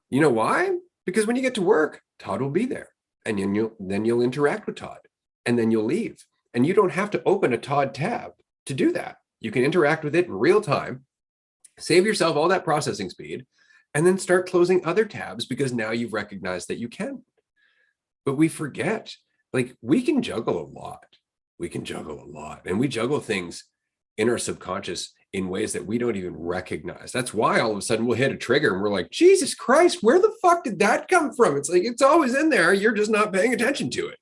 You know why? Because when you get to work, Todd will be there, and then you'll interact with Todd, and then you'll leave. And you don't have to open a Todd tab to do that. You can interact with it in real time, save yourself all that processing speed, and then start closing other tabs because now you've recognized that you can. But we forget, like, we can juggle a lot. And we juggle things in our subconscious in ways that we don't even recognize. That's why all of a sudden we'll hit a trigger and we're like, Jesus Christ, where the fuck did that come from? It's like, it's always in there. You're just not paying attention to it,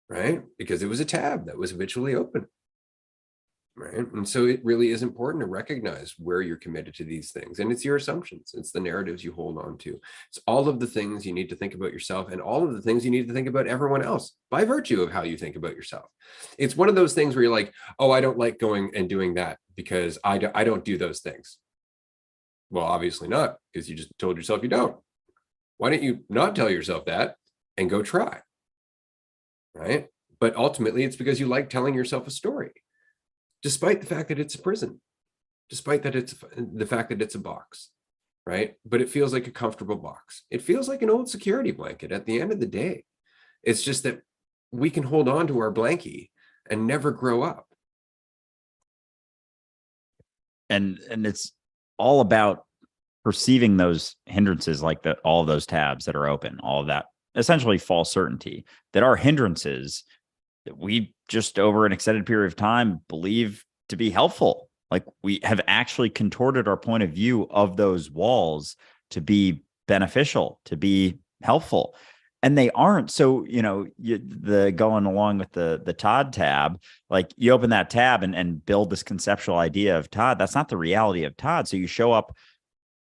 right? Because it was a tab that was habitually open. Right. And so it really is important to recognize where you're committed to these things. And it's your assumptions. It's the narratives you hold on to. It's all of the things you need to think about yourself and all of the things you need to think about everyone else by virtue of how you think about yourself. It's one of those things where you're like, oh, I don't like going and doing that because I don't do those things. Well, obviously not, because you just told yourself you don't. Why don't you not tell yourself that and go try? Right. But ultimately, it's because you like telling yourself a story. Despite the fact that it's a prison, despite that it's the fact that it's a box, right? But it feels like a comfortable box. It feels like an old security blanket at the end of the day. It's just that we can hold on to our blankie and never grow up. And it's all about perceiving those hindrances, like all of those tabs that are open, all of that essentially false certainty that are hindrances that we just over an extended period of time believe to be helpful. Like we have actually contorted our point of view of those walls to be beneficial, to be helpful. And they aren't. So, the going along with the Todd tab, like you open that tab and build this conceptual idea of Todd. That's not the reality of Todd. So you show up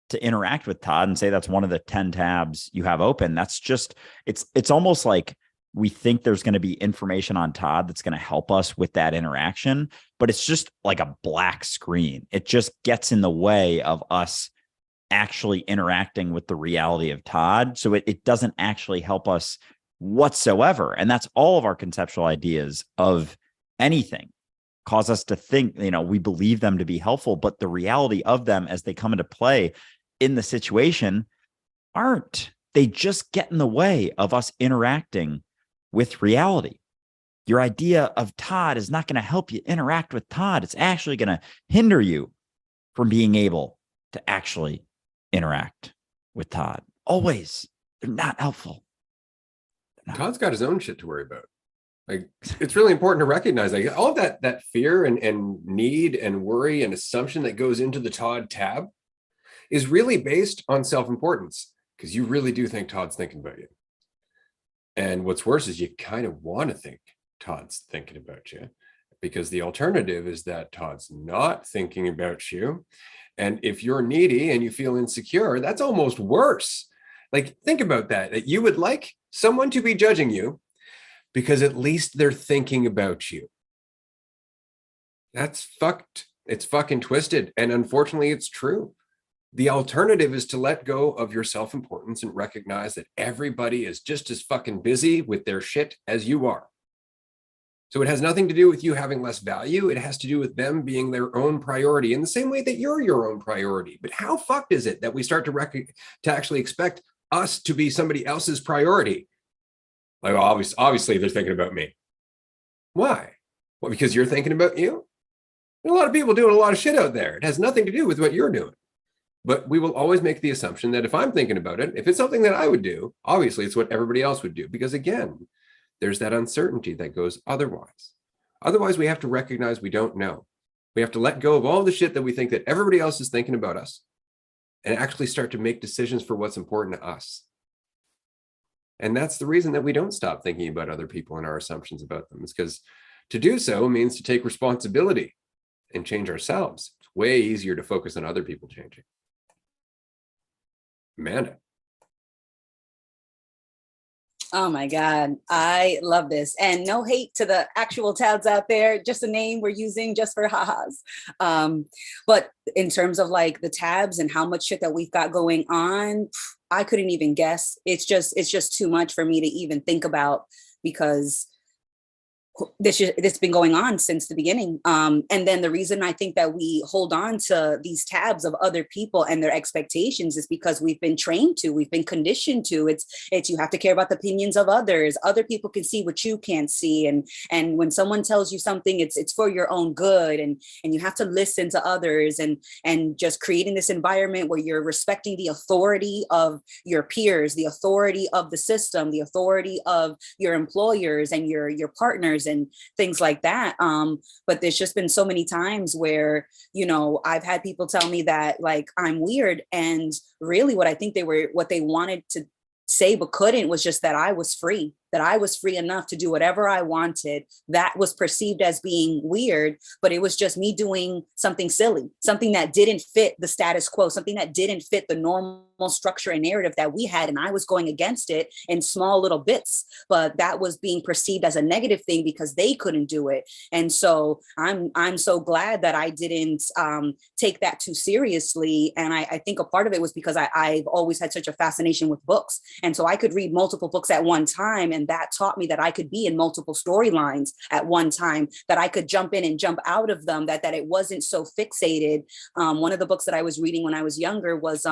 to interact with Todd and say that's one of the 10 tabs you have open. That's just, it's almost like we think there's going to be information on Todd that's going to help us with that interaction, but it's just like a black screen. It just gets in the way of us actually interacting with the reality of Todd. So it doesn't actually help us whatsoever. And that's all of our conceptual ideas of anything cause us to think, we believe them to be helpful, but the reality of them as they come into play in the situation aren't. They just get in the way of us interacting with reality. Your idea of Todd is not going to help you interact with Todd. It's actually going to hinder you from being able to actually interact with Todd. Always. They're not helpful. Todd's got his own shit to worry about. Like, it's really important to recognize like all of that fear and need and worry and assumption that goes into the Todd tab is really based on self-importance, because you really do think Todd's thinking about you. And what's worse is you kind of want to think Todd's thinking about you, because the alternative is that Todd's not thinking about you. And if you're needy and you feel insecure, that's almost worse. Like, think about that you would like someone to be judging you because at least they're thinking about you. That's fucked. It's fucking twisted. And unfortunately, it's true. The alternative is to let go of your self-importance and recognize that everybody is just as fucking busy with their shit as you are. So it has nothing to do with you having less value. It has to do with them being their own priority in the same way that you're your own priority. But how fucked is it that we start to actually expect us to be somebody else's priority? Like, obviously they're thinking about me. Why? Well, because you're thinking about you. There's a lot of people doing a lot of shit out there. It has nothing to do with what you're doing. But we will always make the assumption that if I'm thinking about it, if it's something that I would do, obviously it's what everybody else would do. Because again, there's that uncertainty that goes otherwise. Otherwise, we have to recognize we don't know. We have to let go of all the shit that we think that everybody else is thinking about us and actually start to make decisions for what's important to us. And that's the reason that we don't stop thinking about other people and our assumptions about them. It's because to do so means to take responsibility and change ourselves. It's way easier to focus on other people changing. Amanda. Oh my God, I love this. And no hate to the actual tabs out there, just a name we're using just for ha-has. But in terms of like the tabs and how much shit that we've got going on, I couldn't even guess. It's just too much for me to even think about, because this has been going on since the beginning. And then the reason I think that we hold on to these tabs of other people and their expectations is because we've been trained to, we've been conditioned to. It's you have to care about the opinions of others. Other people can see what you can't see. And when someone tells you something, it's for your own good. And you have to listen to others, and just creating this environment where you're respecting the authority of your peers, the authority of the system, the authority of your employers and your partners and things like that. But there's just been so many times where, I've had people tell me that like I'm weird, and really what I think what they wanted to say but couldn't was just that I was free enough to do whatever I wanted. That was perceived as being weird, but it was just me doing something silly, something that didn't fit the status quo, something that didn't fit the normal structure and narrative that we had. And I was going against it in small little bits, but that was being perceived as a negative thing because they couldn't do it. And so I'm so glad that I didn't take that too seriously. And I think a part of it was because I've always had such a fascination with books. And so I could read multiple books at one time, and that taught me that I could be in multiple storylines at one time, that I could jump in and jump out of them, that it wasn't so fixated. One of the books that I was reading when I was younger was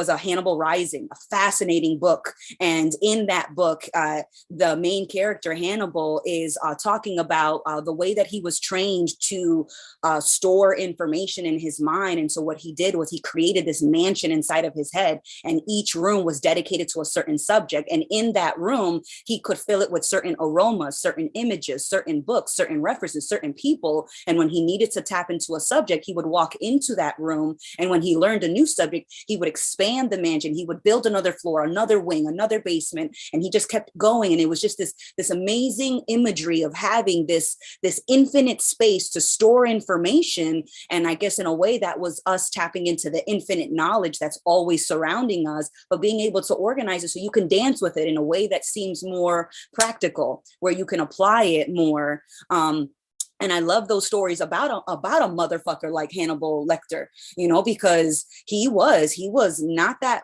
a Hannibal Rising, a fascinating book. And in that book, the main character, Hannibal, is talking about the way that he was trained to store information in his mind. And so what he did was he created this mansion inside of his head, and each room was dedicated to a certain subject. And in that room, he could fill it with certain aromas, certain images, certain books, certain references, certain people. And when he needed to tap into a subject, he would walk into that room. And when he learned a new subject, he would expand the mansion. He would build another floor, another wing, another basement, and he just kept going. And it was just this amazing imagery of having this infinite space to store information. And I guess in a way that was us tapping into the infinite knowledge that's always surrounding us, but being able to organize it so you can dance with it in a way that seems more practical, where you can apply it more. And I love those stories about a motherfucker like Hannibal Lecter, because he was not that,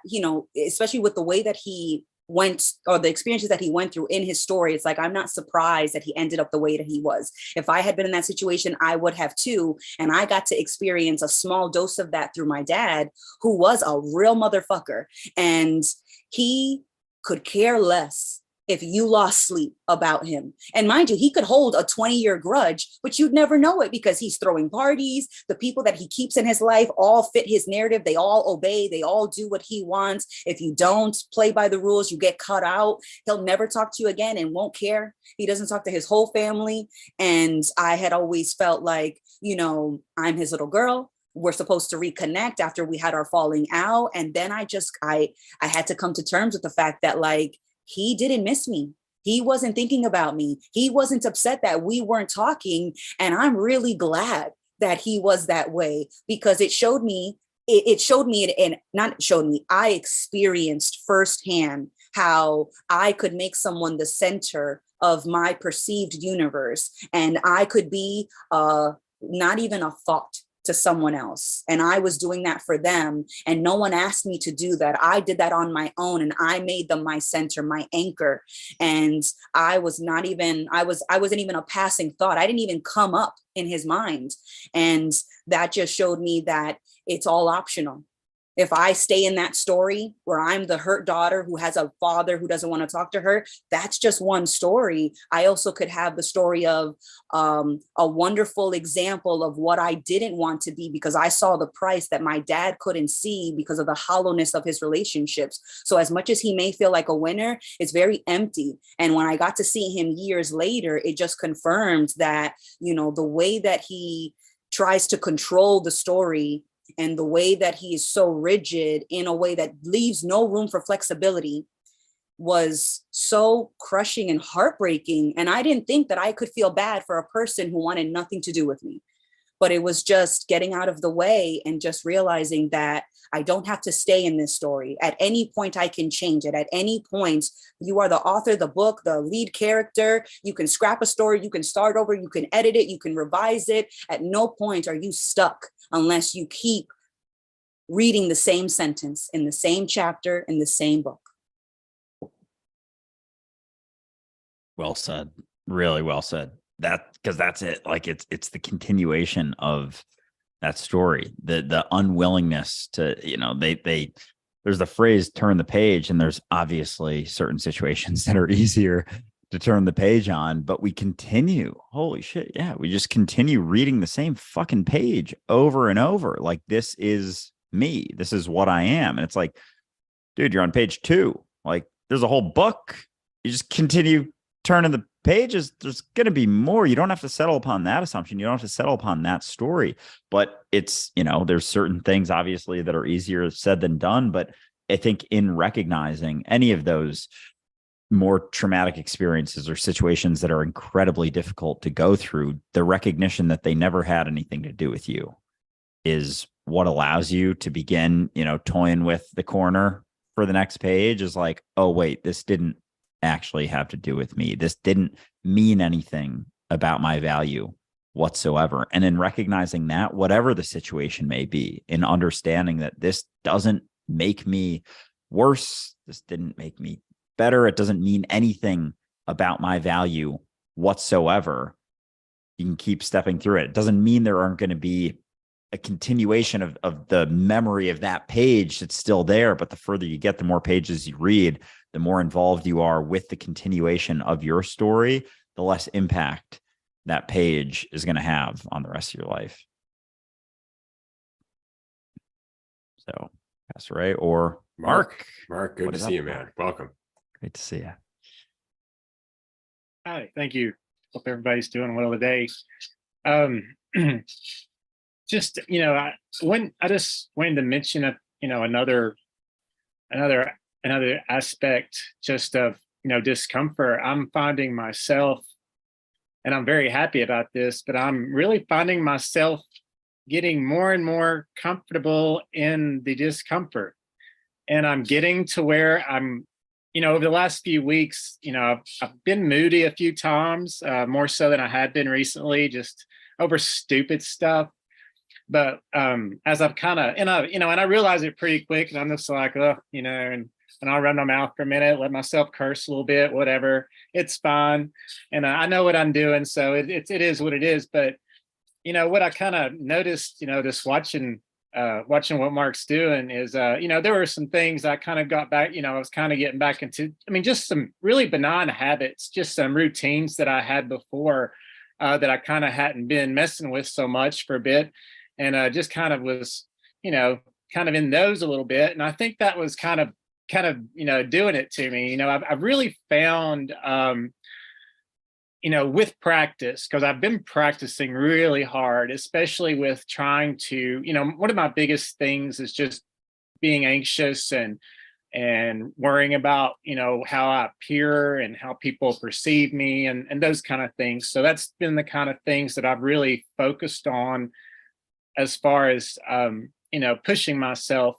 especially with the way that he went, or the experiences that he went through in his story, it's like, I'm not surprised that he ended up the way that he was. If I had been in that situation, I would have too. And I got to experience a small dose of that through my dad, who was a real motherfucker. And he could care less if you lost sleep about him. And mind you, he could hold a 20-year grudge, but you'd never know it because he's throwing parties. The people that he keeps in his life all fit his narrative. They all obey. They all do what he wants. If you don't play by the rules, you get cut out. He'll never talk to you again and won't care. He doesn't talk to his whole family. And I had always felt like, you know, I'm his little girl. We're supposed to reconnect after we had our falling out. And then I had to come to terms with the fact that, like, he didn't miss me. He wasn't thinking about me. He wasn't upset that we weren't talking. And I'm really glad that he was that way, because it showed me, I experienced firsthand how I could make someone the center of my perceived universe. And I could be not even a thought to someone else. And I was doing that for them. And no one asked me to do that. I did that on my own, and I made them my center, my anchor. And I wasn't even a passing thought. I didn't even come up in his mind. And that just showed me that it's all optional. If I stay in that story where I'm the hurt daughter who has a father who doesn't want to talk to her, that's just one story. I also could have the story of a wonderful example of what I didn't want to be, because I saw the price that my dad couldn't see because of the hollowness of his relationships. So as much as he may feel like a winner, it's very empty. And when I got to see him years later, it just confirmed that, you know, the way that he tries to control the story and the way that he is so rigid in a way that leaves no room for flexibility was so crushing and heartbreaking. And I didn't think that I could feel bad for a person who wanted nothing to do with me. But it was just getting out of the way and just realizing that I don't have to stay in this story. At any point, I can change it. At any point, you are the author, the book, the lead character. You can scrap a story, you can start over, you can edit it, you can revise it. At no point are you stuck unless you keep reading the same sentence in the same chapter in the same book. Well said. Really well said. That, because that's it. Like, it's the continuation of that story, the unwillingness to, you know, there's the phrase turn the page, and there's obviously certain situations that are easier to turn the page on, but we continue. Holy shit. Yeah. We just continue reading the same fucking page over and over. Like, this is me. This is what I am. And it's like, dude, you're on page 2. Like, there's a whole book. You just continue turning the pages. There's going to be more. You don't have to settle upon that assumption. You don't have to settle upon that story. But it's, you know, there's certain things obviously that are easier said than done. But I think in recognizing any of those more traumatic experiences or situations that are incredibly difficult to go through, the recognition that they never had anything to do with you is what allows you to begin, you know, toying with the corner for the next page. Is like, oh, wait, this didn't actually have to do with me. This didn't mean anything about my value whatsoever. And in recognizing that, whatever the situation may be, in understanding that this doesn't make me worse, this didn't make me better, it doesn't mean anything about my value whatsoever, you can keep stepping through it. It doesn't mean there aren't going to be a continuation of the memory of that page that's still there. But the further you get, the more pages you read, the more involved you are with the continuation of your story, the less impact that page is going to have on the rest of your life. So, Pastor Ray or Mark. Mark, good to see you, man. Welcome. Great to see you. Hi, thank you. Hope everybody's doing well today. Just, you know, I just wanted to mention another aspect just of, you know, discomfort. I'm finding myself, and I'm very happy about this, but I'm really finding myself getting more and more comfortable in the discomfort. And I'm getting to where I'm, you know, over the last few weeks, you know, I've been moody a few times, more so than I had been recently, just over stupid stuff. But as I've kind of, and I realize it pretty quick, and I'm just like, oh, you know, and and I'll run my mouth for a minute, let myself curse a little bit, whatever. It's fine. And I know what I'm doing. So it is what it is. But, what I kind of noticed, just watching what Mark's doing is, there were some things I kind of got back, I was kind of getting back into, just some really benign habits, just some routines that I had before that I kind of hadn't been messing with so much for a bit. And just kind of was, kind of in those a little bit. And I think that was kind of, doing it to me. I've really found, with practice, because I've been practicing really hard, especially with trying to, one of my biggest things is just being anxious and worrying about, how I appear and how people perceive me and those kind of things. So that's been the kind of things that I've really focused on as far as, pushing myself,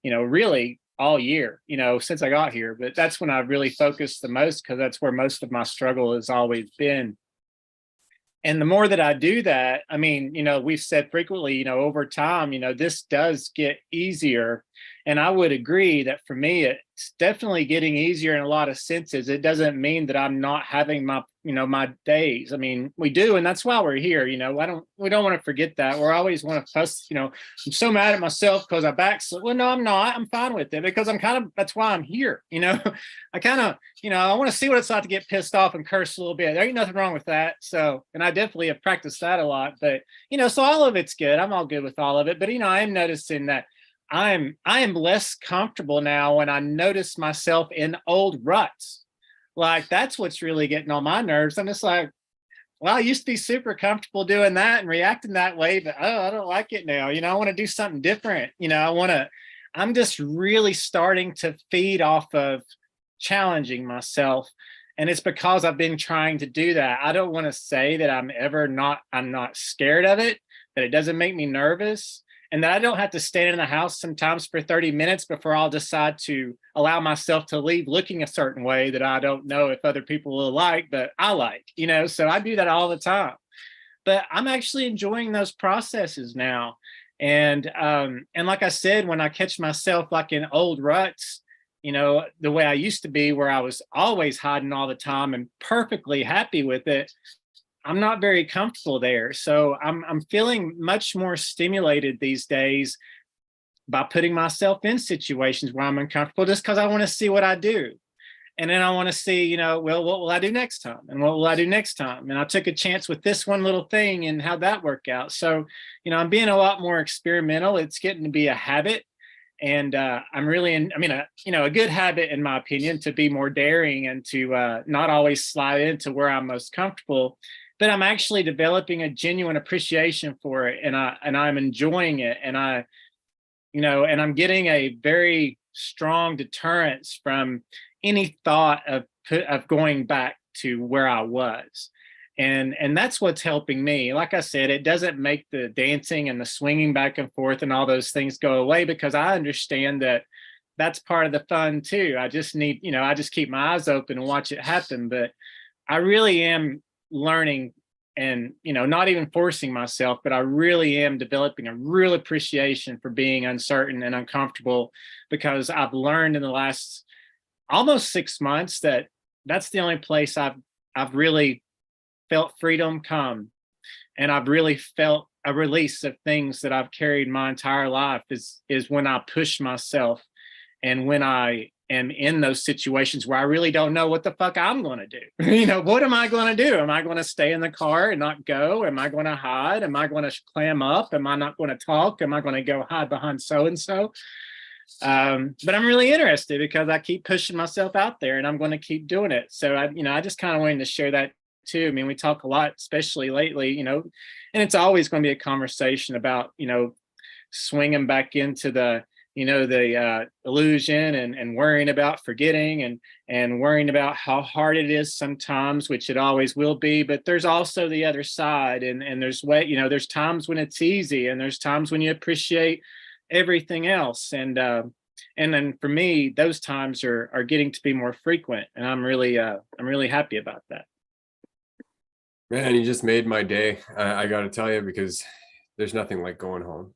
really all year, since I got here. But that's when I really focused the most, because that's where most of my struggle has always been. And the more that I do that, we've said frequently, over time, this does get easier. And I would agree that for me, it's definitely getting easier in a lot of senses. It doesn't mean that I'm not having my, my days. We do, and that's why we're here. We don't want to forget that. We're always want to fuss, I'm so mad at myself because I backslid. Well, no, I'm not. I'm fine with it, because that's why I'm here. I kind of, I want to see what it's like to get pissed off and curse a little bit. There ain't nothing wrong with that. So, and I definitely have practiced that a lot, but, so all of it's good. I'm all good with all of it. But, I am noticing that I am less comfortable now when I notice myself in old ruts. Like, that's what's really getting on my nerves. I'm just like, well, I used to be super comfortable doing that and reacting that way, but I don't like it now. I want to do something different. I'm just really starting to feed off of challenging myself. And it's because I've been trying to do that. I don't want to say that I'm not scared of it, that it doesn't make me nervous, and that I don't have to stand in the house sometimes for 30 minutes before I'll decide to allow myself to leave looking a certain way that I don't know if other people will like, but I like, so I do that all the time. But I'm actually enjoying those processes now. And like I said, when I catch myself like in old ruts, the way I used to be, where I was always hiding all the time and perfectly happy with it, I'm not very comfortable there. So I'm feeling much more stimulated these days by putting myself in situations where I'm uncomfortable, just because I want to see what I do. And then I want to see, well, what will I do next time? And what will I do next time? And I took a chance with this one little thing, and how'd that work out? So, I'm being a lot more experimental. It's getting to be a habit. And I'm really a good habit, in my opinion, to be more daring and to not always slide into where I'm most comfortable. But I'm actually developing a genuine appreciation for it, and I'm enjoying it, and I'm getting a very strong deterrence from any thought of going back to where I was, and that's what's helping me. Like I said, it doesn't make the dancing and the swinging back and forth and all those things go away, because I understand that that's part of the fun too. I just need, I just keep my eyes open and watch it happen. But I really am learning, and not even forcing myself, but I really am developing a real appreciation for being uncertain and uncomfortable, because I've learned in the last almost 6 months that that's the only place I've really felt freedom come, and I've really felt a release of things that I've carried my entire life is when I push myself, and when I am in those situations where I really don't know what the fuck I'm going to do. What am I going to do? Am I going to stay in the car and not go? Am I going to hide? Am I going to clam up? Am I not going to talk? Am I going to go hide behind so-and-so? But I'm really interested, because I keep pushing myself out there, and I'm going to keep doing it. So I just kind of wanted to share that too. We talk a lot, especially lately, and it's always going to be a conversation about, swinging back into the illusion, and worrying about forgetting, and worrying about how hard it is sometimes, which it always will be. But there's also the other side, and there's there's times when it's easy, and there's times when you appreciate everything else. And then for me, those times are getting to be more frequent, and I'm really happy about that. Man, you just made my day. I got to tell you, because there's nothing like going home.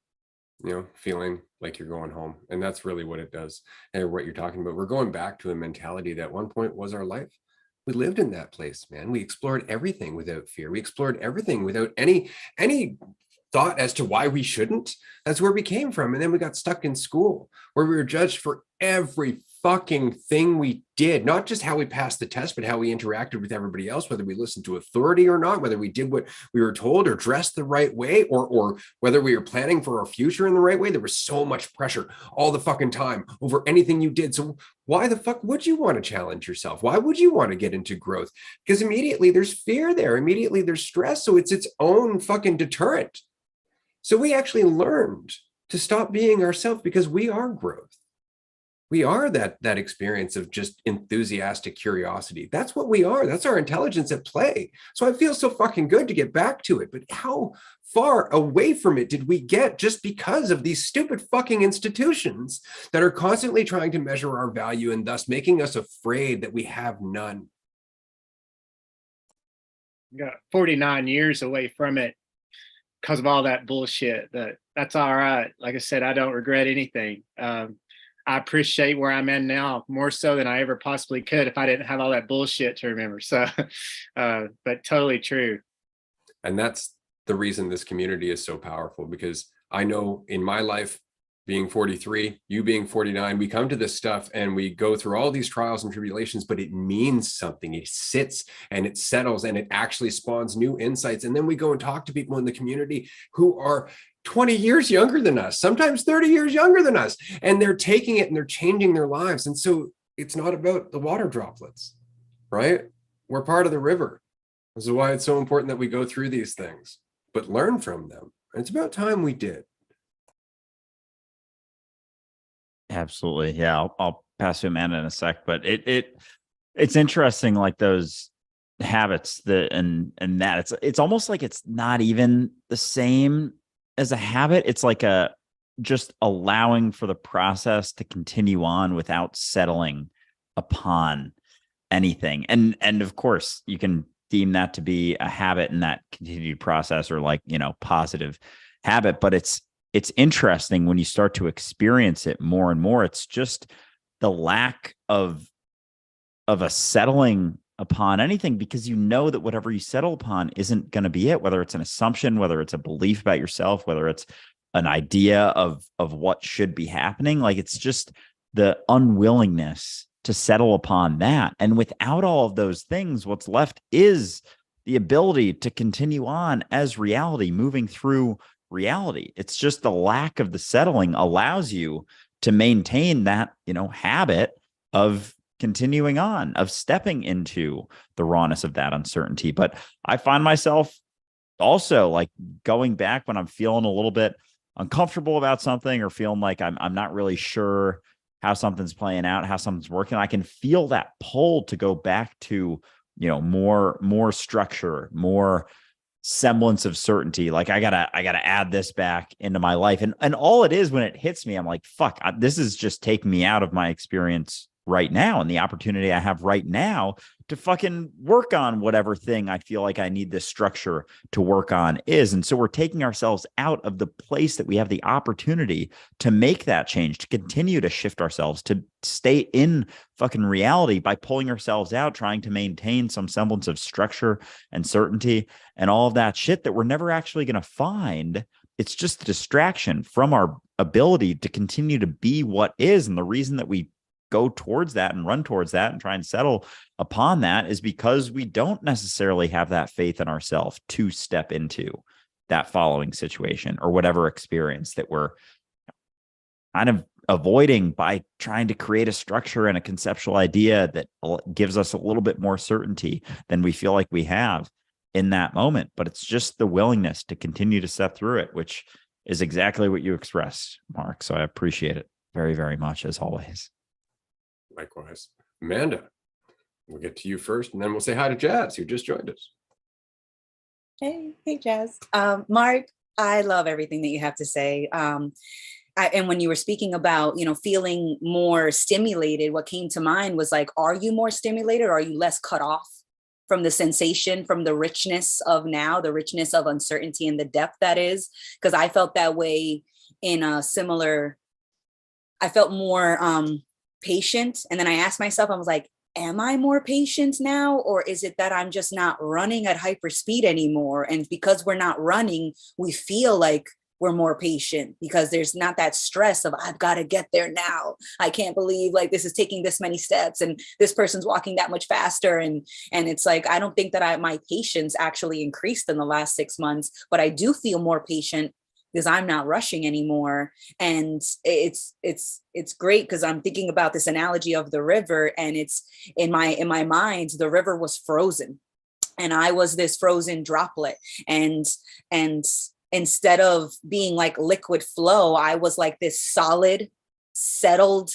feeling like you're going home. And that's really what it does. And what you're talking about, we're going back to a mentality that at one point was our life. We lived in that place, man. We explored everything without fear. We explored everything without any thought as to why we shouldn't. That's where we came from. And then we got stuck in school where we were judged for every fucking thing we did, not just how we passed the test, but how we interacted with everybody else, whether we listened to authority or not, whether we did what we were told or dressed the right way, or whether we were planning for our future in the right way. There was so much pressure all the fucking time over anything you did. So why the fuck would you want to challenge yourself? Why would you want to get into growth? Because immediately there's fear there. Immediately there's stress. So it's its own fucking deterrent. So we actually learned to stop being ourselves because we are growth. We are that experience of just enthusiastic curiosity. That's what we are. That's our intelligence at play. So I feel so fucking good to get back to it. But how far away from it did we get just because of these stupid fucking institutions that are constantly trying to measure our value and thus making us afraid that we have none? Got 49 years away from it because of all that bullshit. That's all right. Like I said, I don't regret anything. I appreciate where I'm at now more so than I ever possibly could if I didn't have all that bullshit to remember. So, but totally true. And that's the reason this community is so powerful, because I know in my life, being 43, you being 49, we come to this stuff and we go through all these trials and tribulations, but it means something. It sits and it settles and it actually spawns new insights. And then we go and talk to people in the community who are 20 years younger than us, sometimes 30 years younger than us, and they're taking it and they're changing their lives. And so it's not about the water droplets, right? We're part of the river. This is why it's so important that we go through these things, but learn from them. And it's about time we did. Absolutely. Yeah. I'll pass to Amanda in a sec, but it's interesting, like those habits and that it's almost like it's not even the same as a habit. It's like just allowing for the process to continue on without settling upon anything. And of course you can deem that to be a habit in that continued process, or like, positive habit, but it's interesting when you start to experience it more and more. It's just the lack of a settling upon anything, because you know that whatever you settle upon isn't going to be it, whether it's an assumption, whether it's a belief about yourself, whether it's an idea of what should be happening. Like, it's just the unwillingness to settle upon that. And without all of those things, what's left is the ability to continue on as reality, moving through reality. It's just the lack of the settling allows you to maintain that, habit of continuing on, of stepping into the rawness of that uncertainty. But I find myself also like going back when I'm feeling a little bit uncomfortable about something, or feeling like I'm not really sure how something's playing out, how something's working. I can feel that pull to go back to, more structure, more semblance of certainty. Like I gotta add this back into my life. And all it is, when it hits me, I'm like, fuck, this is just taking me out of my experience right now, and the opportunity I have right now to fucking work on whatever thing I feel like I need this structure to work on is. And so we're taking ourselves out of the place that we have the opportunity to make that change, to continue to shift ourselves, to stay in fucking reality by pulling ourselves out, trying to maintain some semblance of structure and certainty and all of that shit that we're never actually going to find. It's just a distraction from our ability to continue to be what is. And the reason that we go towards that and run towards that and try and settle upon that is because we don't necessarily have that faith in ourselves to step into that following situation or whatever experience that we're kind of avoiding by trying to create a structure and a conceptual idea that gives us a little bit more certainty than we feel like we have in that moment. But it's just the willingness to continue to step through it, which is exactly what you expressed, Mark. So I appreciate it very, very much, as always. Likewise. Amanda, we'll get to you first, and then we'll say hi to Jazz, who just joined us. Hey, Jazz. Mark, I love everything that you have to say. And when you were speaking about, feeling more stimulated, what came to mind was like, are you more stimulated, or are you less cut off from the sensation, from the richness of now, the richness of uncertainty and the depth that is? Because I felt that way in a similar, I felt more patient. And then I asked myself, I was like, am I more patient now? Or is it that I'm just not running at hyper speed anymore? And because we're not running, we feel like we're more patient because there's not that stress of, I've got to get there now. I can't believe like this is taking this many steps and this person's walking that much faster. And it's like, I don't think that my patience actually increased in the last 6 months, but I do feel more patient because I'm not rushing anymore. And it's great because I'm thinking about this analogy of the river, and it's in my mind, the river was frozen and I was this frozen droplet. And instead of being like liquid flow, I was like this solid, settled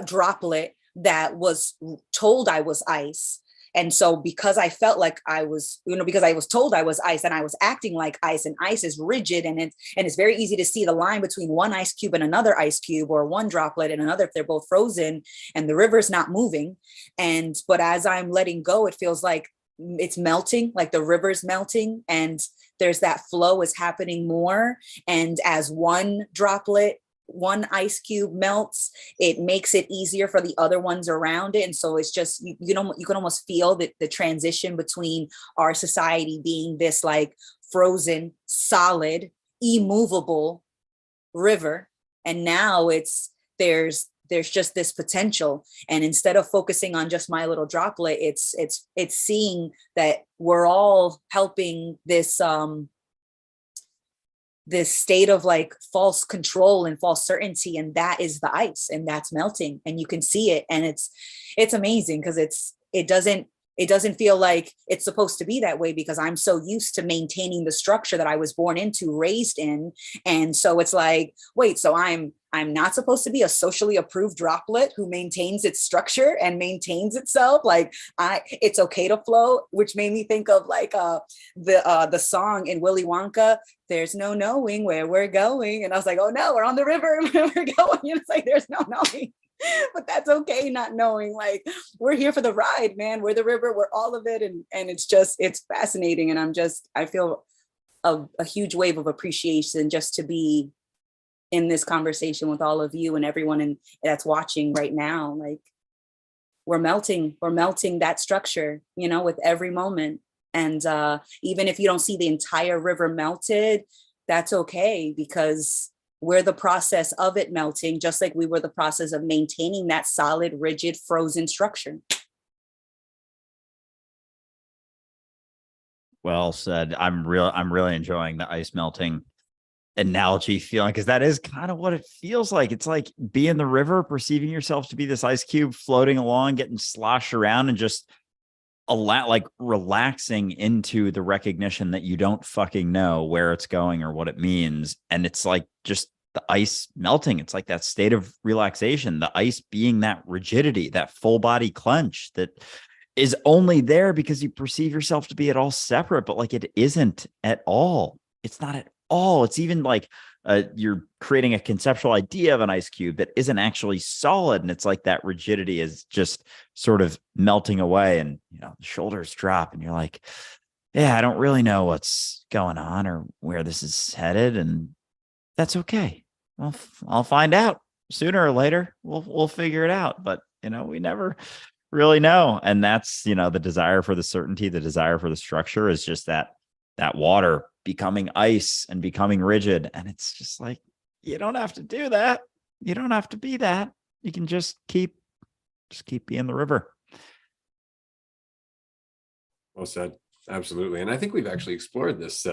droplet that was told I was ice. And so because I felt like I was, because I was told I was ice and I was acting like ice, and ice is rigid, and it's very easy to see the line between one ice cube and another ice cube, or one droplet and another if they're both frozen, and the river's not moving. But as I'm letting go, it feels like it's melting, like the river's melting, and there's that flow is happening more. And as one droplet, one ice cube melts, it makes it easier for the other ones around it. And so it's just, you can almost feel that the transition between our society being this like frozen, solid, immovable river, and now there's just this potential. And instead of focusing on just my little droplet, it's seeing that we're all helping this state of like false control and false certainty, and that is the ice, and that's melting, and you can see it. And it's amazing because it doesn't feel like it's supposed to be that way, because I'm so used to maintaining the structure that I was born into, raised in. And so it's like, wait, so I'm not supposed to be a socially approved droplet who maintains its structure and maintains itself. Like it's okay to flow, which made me think of like the song in Willy Wonka, there's no knowing where we're going. And I was like, oh no, we're on the river and we're going. And it's like, there's no knowing. But that's okay, not knowing. Like, we're here for the ride, man. We're the river, we're all of it. And it's fascinating. And I feel a huge wave of appreciation just to be in this conversation with all of you and everyone that's watching right now. Like, we're melting that structure, with every moment. And even if you don't see the entire river melted, that's okay, because we're the process of it melting, just like we were the process of maintaining that solid, rigid, frozen structure. Well said. I'm really enjoying the ice melting analogy feeling, because that is kind of what it feels like. It's like be in the river, perceiving yourself to be this ice cube floating along, getting sloshed around, and just like relaxing into the recognition that you don't fucking know where it's going or what it means. And it's like just the ice melting. It's like that state of relaxation, the ice being that rigidity, that full body clench that is only there because you perceive yourself to be at all separate, but like it isn't at all. It's not at all. It's even like you're creating a conceptual idea of an ice cube that isn't actually solid. And it's like that rigidity is just sort of melting away, and the shoulders drop and you're like, yeah, I don't really know what's going on or where this is headed. And that's okay. Well, I'll find out sooner or later. We'll figure it out. But we never really know. And that's, the desire for the certainty, the desire for the structure is just that water becoming ice and becoming rigid. And it's just like, you don't have to do that. You don't have to be that. You can just keep being the river. Well said. Absolutely. And I think we've actually explored this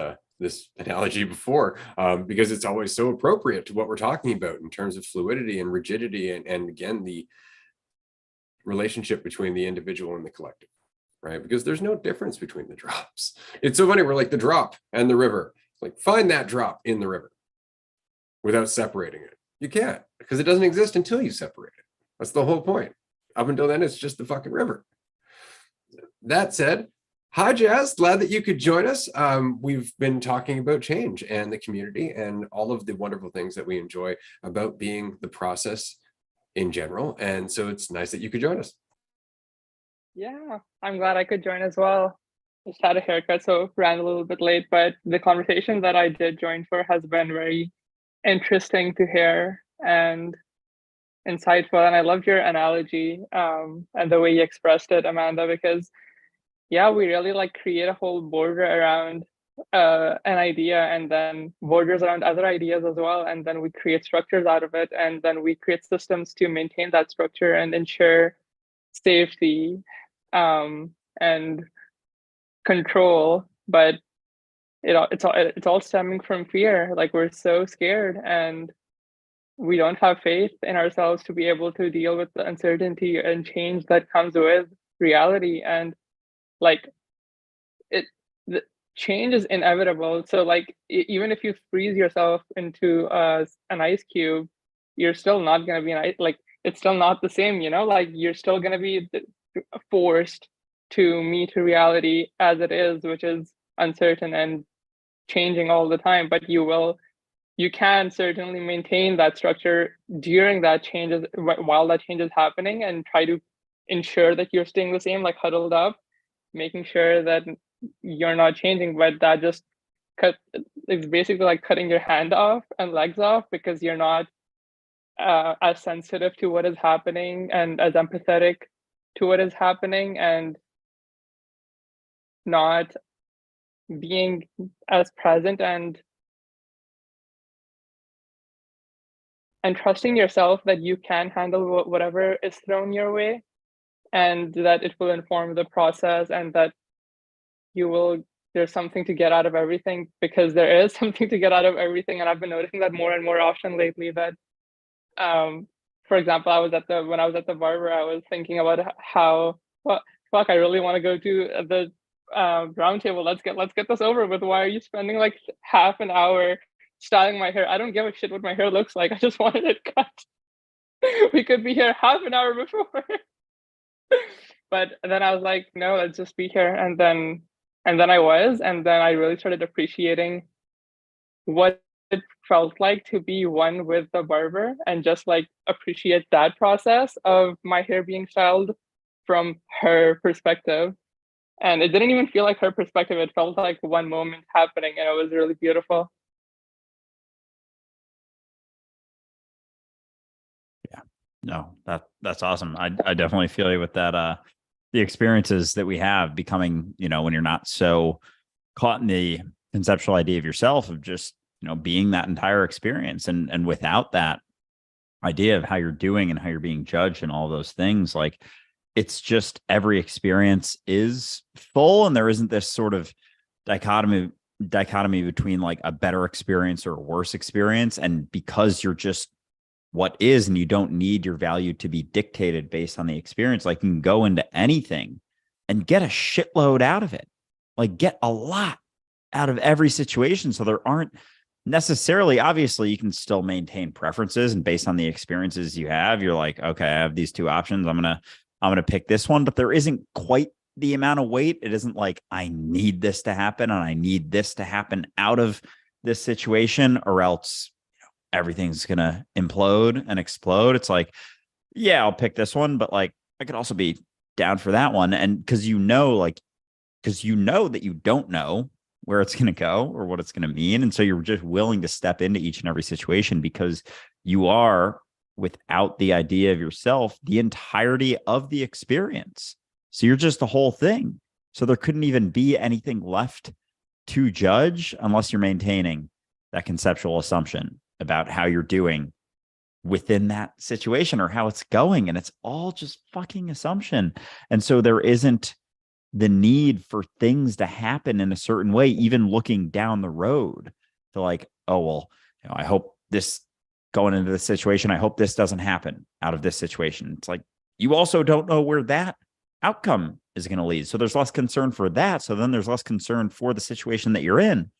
analogy before, because it's always so appropriate to what we're talking about in terms of fluidity and rigidity, and again, the relationship between the individual and the collective, right? Because there's no difference between the drops. It's so funny. We're like the drop and the river. Like, find that drop in the river without separating it. You can't, because it doesn't exist until you separate it. That's the whole point. Up until then, it's just the fucking river. That said, hi, Jazz. Glad that you could join us. We've been talking about change and the community and all of the wonderful things that we enjoy about being the process in general. And so it's nice that you could join us. Yeah, I'm glad I could join as well. Just had a haircut, so ran a little bit late, but the conversation that I did join for has been very interesting to hear and insightful. And I loved your analogy and the way you expressed it, Amanda, because yeah, we really like create a whole border around an idea, and then borders around other ideas as well, and then we create structures out of it, and then we create systems to maintain that structure and ensure safety and control. But it's all stemming from fear. Like, we're so scared, and we don't have faith in ourselves to be able to deal with the uncertainty and change that comes with reality. And like, the change is inevitable. So like, even if you freeze yourself into an ice cube, you're still not going to be like, it's still not the same, you know, like you're still going to be forced to meet reality as it is, which is uncertain and changing all the time. But you can certainly maintain that structure during that changes, while that change is happening, and try to ensure that you're staying the same, like huddled up, making sure that you're not changing. But that just it's basically like cutting your hand off and legs off, because you're not as sensitive to what is happening and as empathetic to what is happening, and not being as present and trusting yourself that you can handle whatever is thrown your way, and that it will inform the process, and that there's something to get out of everything, because there is something to get out of everything. And I've been noticing that more and more often lately, that for example, when I was at the barber, I was thinking about how, well, fuck, I really want to go to the round table. Let's get this over with. Why are you spending like half an hour styling my hair? I don't give a shit what my hair looks like. I just wanted it cut. We could be here half an hour before. But then I was like, no, let's just be here. And then I really started appreciating what it felt like to be one with the barber, and just like appreciate that process of my hair being styled from her perspective. And it didn't even feel like her perspective. It felt like one moment happening, and it was really beautiful. Yeah, no, that's awesome. I definitely feel you with that. The experiences that we have becoming, when you're not so caught in the conceptual idea of yourself, of just, being that entire experience, and without that idea of how you're doing and how you're being judged and all those things, like, it's just every experience is full, and there isn't this sort of dichotomy between like a better experience or a worse experience. And because you're just what is, and you don't need your value to be dictated based on the experience, like, you can go into anything and get a shitload out of it, like get a lot out of every situation. So there aren't necessarily, obviously you can still maintain preferences, and based on the experiences you have, you're like, okay, I have these two options, I'm gonna pick this one. But there isn't quite the amount of weight. It isn't like, I need this to happen and I need this to happen out of this situation, or else everything's gonna implode and explode. It's like, yeah, I'll pick this one, but like, I could also be down for that one. And because that you don't know where it's going to go or what it's going to mean. And so you're just willing to step into each and every situation, because you are, without the idea of yourself, the entirety of the experience. So you're just the whole thing. So there couldn't even be anything left to judge, unless you're maintaining that conceptual assumption about how you're doing within that situation or how it's going. And it's all just fucking assumption. And so there isn't the need for things to happen in a certain way, even looking down the road, to like, oh, well, I hope this, going into this situation, I hope this doesn't happen out of this situation. It's like, you also don't know where that outcome is going to lead. So there's less concern for that. So then there's less concern for the situation that you're in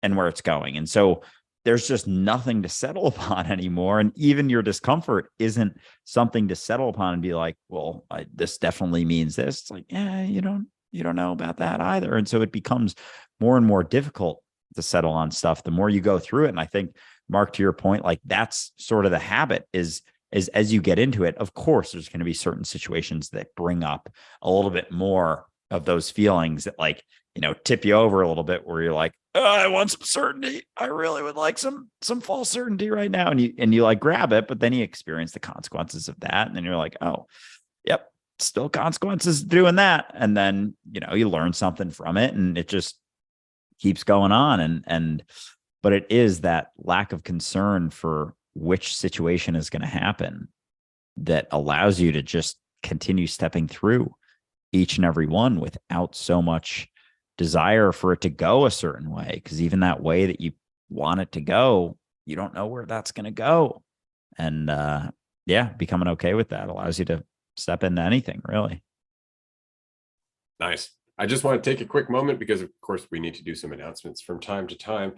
and where it's going. And so there's just nothing to settle upon anymore. And even your discomfort isn't something to settle upon and be like, well, this definitely means this. It's like, yeah, you don't know about that either. And so it becomes more and more difficult to settle on stuff the more you go through it. And I think, Mark, to your point, like, that's sort of the habit is as you get into it, of course, there's going to be certain situations that bring up a little bit more of those feelings that like, tip you over a little bit where you're like, oh, I want some certainty. I really would like some false certainty right now. And you like grab it, but then you experience the consequences of that. And then you're like, oh, yep, still consequences doing that. And then, you learn something from it and it just keeps going on. But it is that lack of concern for which situation is going to happen that allows you to just continue stepping through each and every one without so much desire for it to go a certain way. Because even that way that you want it to go, you don't know where that's going to go. And becoming okay with that allows you to step into anything, really. Nice. I just want to take a quick moment because, of course, we need to do some announcements from time to time.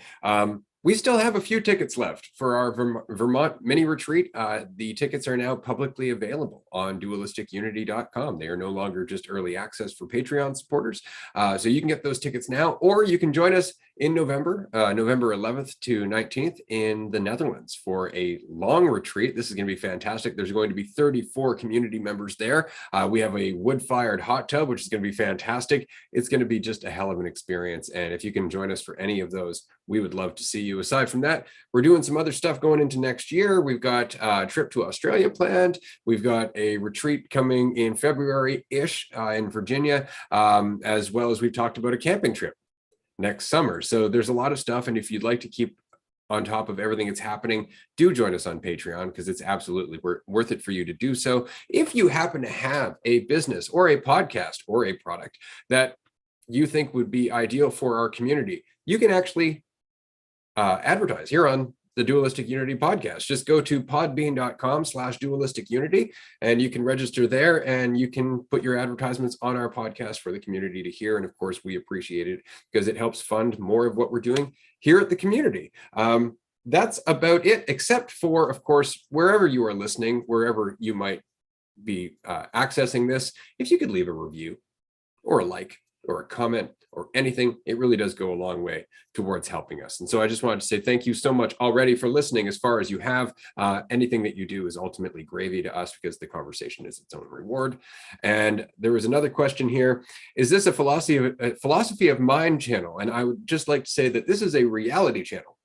We still have a few tickets left for our Vermont mini retreat. The tickets are now publicly available on dualistiCunity.com. They are no longer just early access for Patreon supporters. So you can get those tickets now, or you can join us in November 11th to 19th in the Netherlands for a long retreat. This is going to be fantastic. There's going to be 34 community members there. We have a wood-fired hot tub, which is going to be fantastic. It's going to be just a hell of an experience. And if you can join us for any of those, we would love to see you. Aside from that, we're doing some other stuff going into next year. We've got a trip to Australia planned. We've got a retreat coming in February-ish in Virginia, as well as we've talked about a camping trip next summer. So there's a lot of stuff. And if you'd like to keep on top of everything that's happening, do join us on Patreon because it's absolutely worth it for you to do so. If you happen to have a business or a podcast or a product that you think would be ideal for our community, you can actually advertise here on the Dualistic Unity podcast. Just go to podbean.com/dualisticunity and you can register there and you can put your advertisements on our podcast for the community to hear. And of course, we appreciate it because it helps fund more of what we're doing here at the community. That's about it, except for, of course, wherever you are listening, wherever you might be accessing this, if you could leave a review or a like or a comment or anything, it really does go a long way towards helping us. And so I just wanted to say thank you so much already for listening as far as you have. Anything that you do is ultimately gravy to us because the conversation is its own reward. And there was another question here. Is this a philosophy of mind channel? And I would just like to say that this is a reality channel.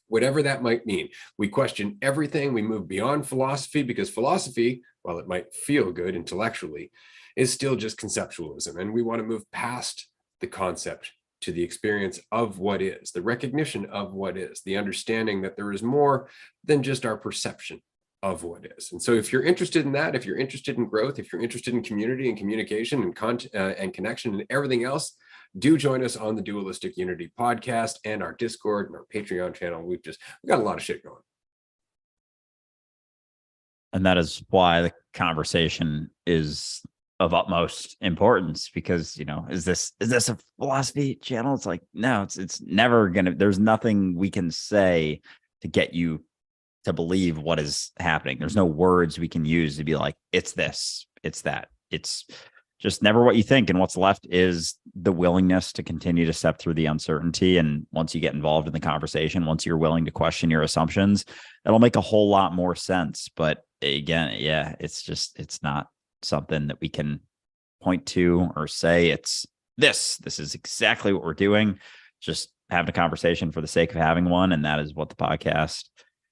Whatever that might mean. We question everything. We move beyond philosophy because philosophy, while it might feel good intellectually, is still just conceptualism. And we want to move past the concept to the experience of what is, the recognition of what is, the understanding that there is more than just our perception of what is. And so if you're interested in that, if you're interested in growth, if you're interested in community and communication and connection and everything else, do join us on the Dualistic Unity podcast and our Discord and our Patreon channel. We've got a lot of shit going. And that is why the conversation is of utmost importance, because is this a philosophy channel? It's like, no, it's never gonna, there's nothing we can say to get you to believe what is happening. There's no words we can use to be like, it's this, it's that. It's just never what you think. And what's left is the willingness to continue to step through the uncertainty. And once you get involved in the conversation, once you're willing to question your assumptions, it'll make a whole lot more sense. But again, yeah, it's not something that we can point to or say it's this is exactly what we're doing. Just having a conversation for the sake of having one. And that is what the podcast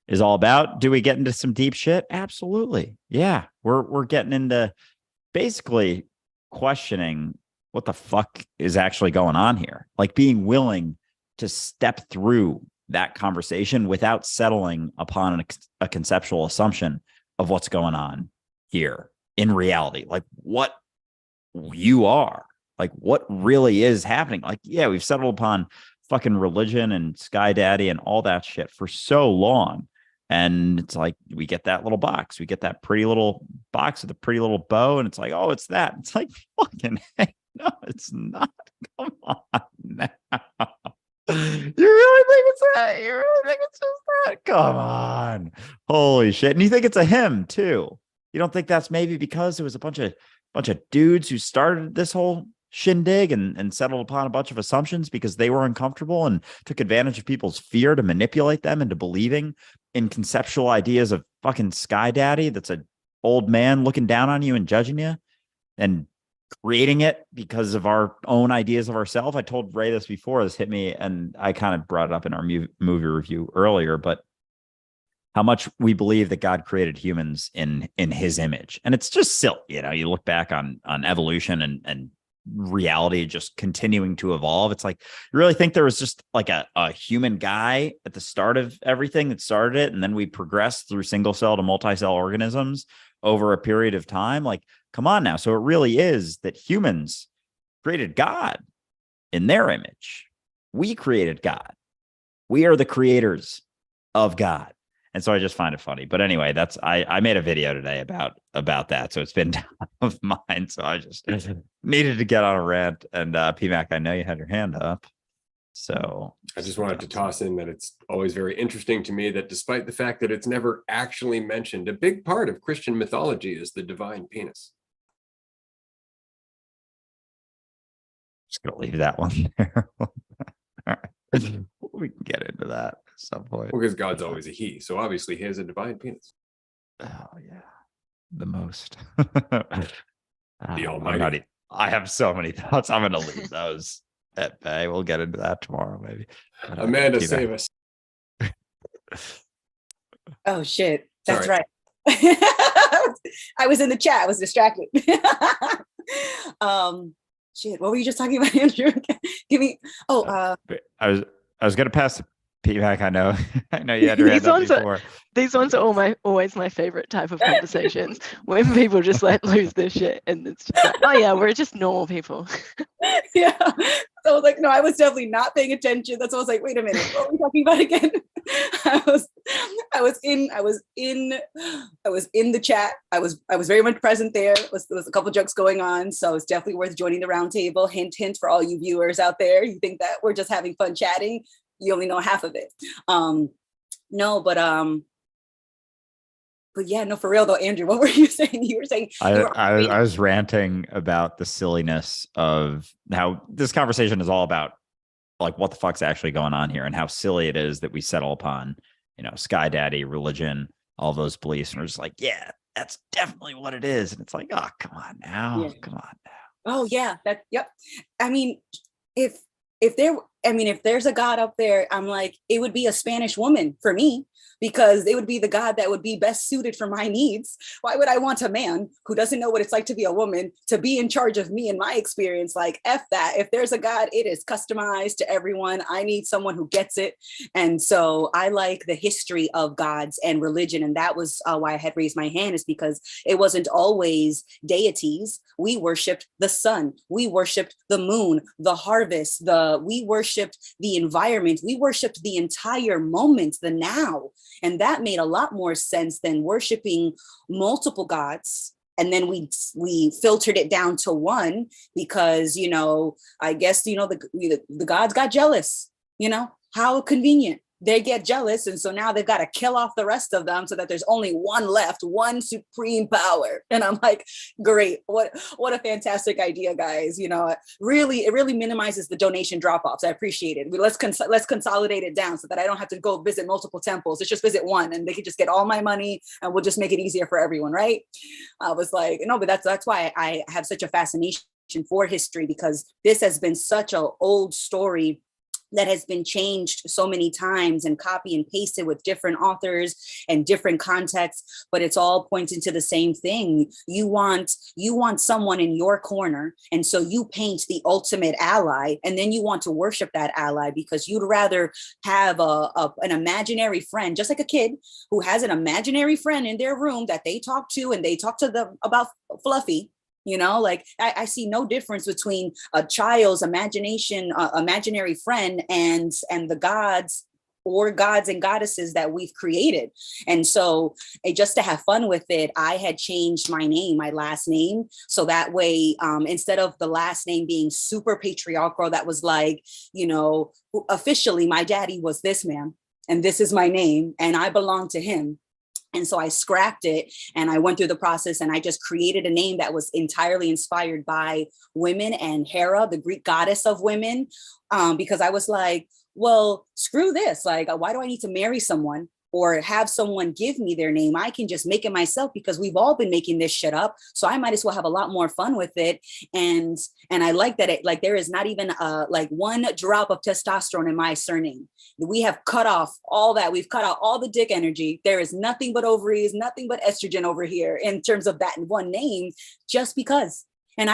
is all about. Do we get into some deep shit? Absolutely. Yeah. We're getting into basically questioning what the fuck is actually going on here. Like being willing to step through that conversation without settling upon a conceptual assumption of what's going on here in reality, like what you are, like what really is happening. Like, yeah, we've settled upon fucking religion and Sky Daddy and all that shit for so long. And it's like, we get that little box, we get that pretty little box with a pretty little bow. And it's like, oh, it's that. It's like, fucking heck, no, it's not. Come on now. You really think it's that? You really think it's just that? Come on. Holy shit. And you think it's a him too. You don't think that's maybe because it was a bunch of dudes who started this whole shindig and settled upon a bunch of assumptions because they were uncomfortable and took advantage of people's fear to manipulate them into believing in conceptual ideas of fucking Sky Daddy that's an old man looking down on you and judging you and creating it because of our own ideas of ourselves. I told Ray this before, this hit me, and I kind of brought it up in our movie review earlier, but how much we believe that God created humans in his image. And it's just silly. You know, you look back on evolution and reality just continuing to evolve. It's like, you really think there was just like a human guy at the start of everything that started it, and then we progressed through single cell to multi-cell organisms over a period of time? Like, come on now. So it really is that humans created God in their image. We created God. We are the creators of God. And so I just find it funny. But anyway, that's I made a video today about that. So it's been top of mind. So I just needed to get on a rant. And PMAC, I know you had your hand up. So I just wanted to toss in that it's always very interesting to me that despite the fact that it's never actually mentioned, a big part of Christian mythology is the divine penis. Just gonna leave that one there. All right. We can get into that at some point. Well, because God's always a he, so obviously he has a divine penis. Oh yeah, the most. The Almighty. I have so many thoughts. I'm gonna leave those at bay. We'll get into that tomorrow, maybe. But, Amanda, save us. Oh shit, that's Sorry. right. I was in the chat. I was distracted. Shit, what were you just talking about, Andrew? Give me. Oh, I was gonna pass the PMAC. I know. I know you had your hand up before. These ones are always my favorite type of conversations, when people just like lose their shit, and it's just like, oh yeah, we're just normal people. yeah. So I was like, no, I was definitely not paying attention. That's why I was like, wait a minute, what are we talking about again? I was in the chat. I was very much present there. There was a couple jokes going on, so it's definitely worth joining the round table. Hint, hint for all you viewers out there. You think that we're just having fun chatting? You only know half of it. No, but yeah, no, for real though, Andrew, what were you saying? You were saying I was ranting about the silliness of how this conversation is all about, like, what the fuck's actually going on here, and how silly it is that we settle upon, you know, Sky Daddy, religion, all those beliefs, and we're just like, yeah, that's definitely what it is. And it's like, oh, come on now. Oh yeah, yep. I mean, if there's a God up there, I'm like, it would be a Spanish woman for me, because it would be the God that would be best suited for my needs. Why would I want a man who doesn't know what it's like to be a woman to be in charge of me and my experience? Like, F that. If there's a God, it is customized to everyone. I need someone who gets it. And so I like the history of gods and religion. And that was why I had raised my hand, is because it wasn't always deities. We worshiped the sun. We worshiped the moon, the harvest, we worshiped the environment. We worshiped the entire moment, the now. And that made a lot more sense than worshiping multiple gods. And then we filtered it down to one because, you know, I guess, you know, the gods got jealous, you know, how convenient. They get jealous. And so now they've got to kill off the rest of them so that there's only one left, one supreme power. And I'm like, great. What a fantastic idea, guys. You know, it really minimizes the donation drop-offs. I appreciate it. Let's consolidate it down so that I don't have to go visit multiple temples. Let's just visit one and they can just get all my money and we'll just make it easier for everyone, right? I was like, no, but that's why I have such a fascination for history, because this has been such an old story that has been changed so many times and copy and pasted with different authors and different contexts, but it's all pointing to the same thing. You want someone in your corner, and so you paint the ultimate ally, and then you want to worship that ally because you'd rather have an imaginary friend, just like a kid who has an imaginary friend in their room that they talk to, and they talk to them about Fluffy. You know, like I see no difference between a child's imaginary friend and the gods and goddesses that we've created. And so just to have fun with it, I had changed my last name. So that way, instead of the last name being super patriarchal, that was like, you know, officially my daddy was this man and this is my name and I belong to him. And so I scrapped it and I went through the process and I just created a name that was entirely inspired by women and Hera, the Greek goddess of women, because I was like, well, screw this. Like, why do I need to marry someone or have someone give me their name. I can just make it myself because we've all been making this shit up. So I might as well have a lot more fun with it. And I like that it, like, there is not even like one drop of testosterone in my surname. We have cut off all that. We've cut out all the dick energy. There is nothing but ovaries, nothing but estrogen over here in terms of that one name, just because. And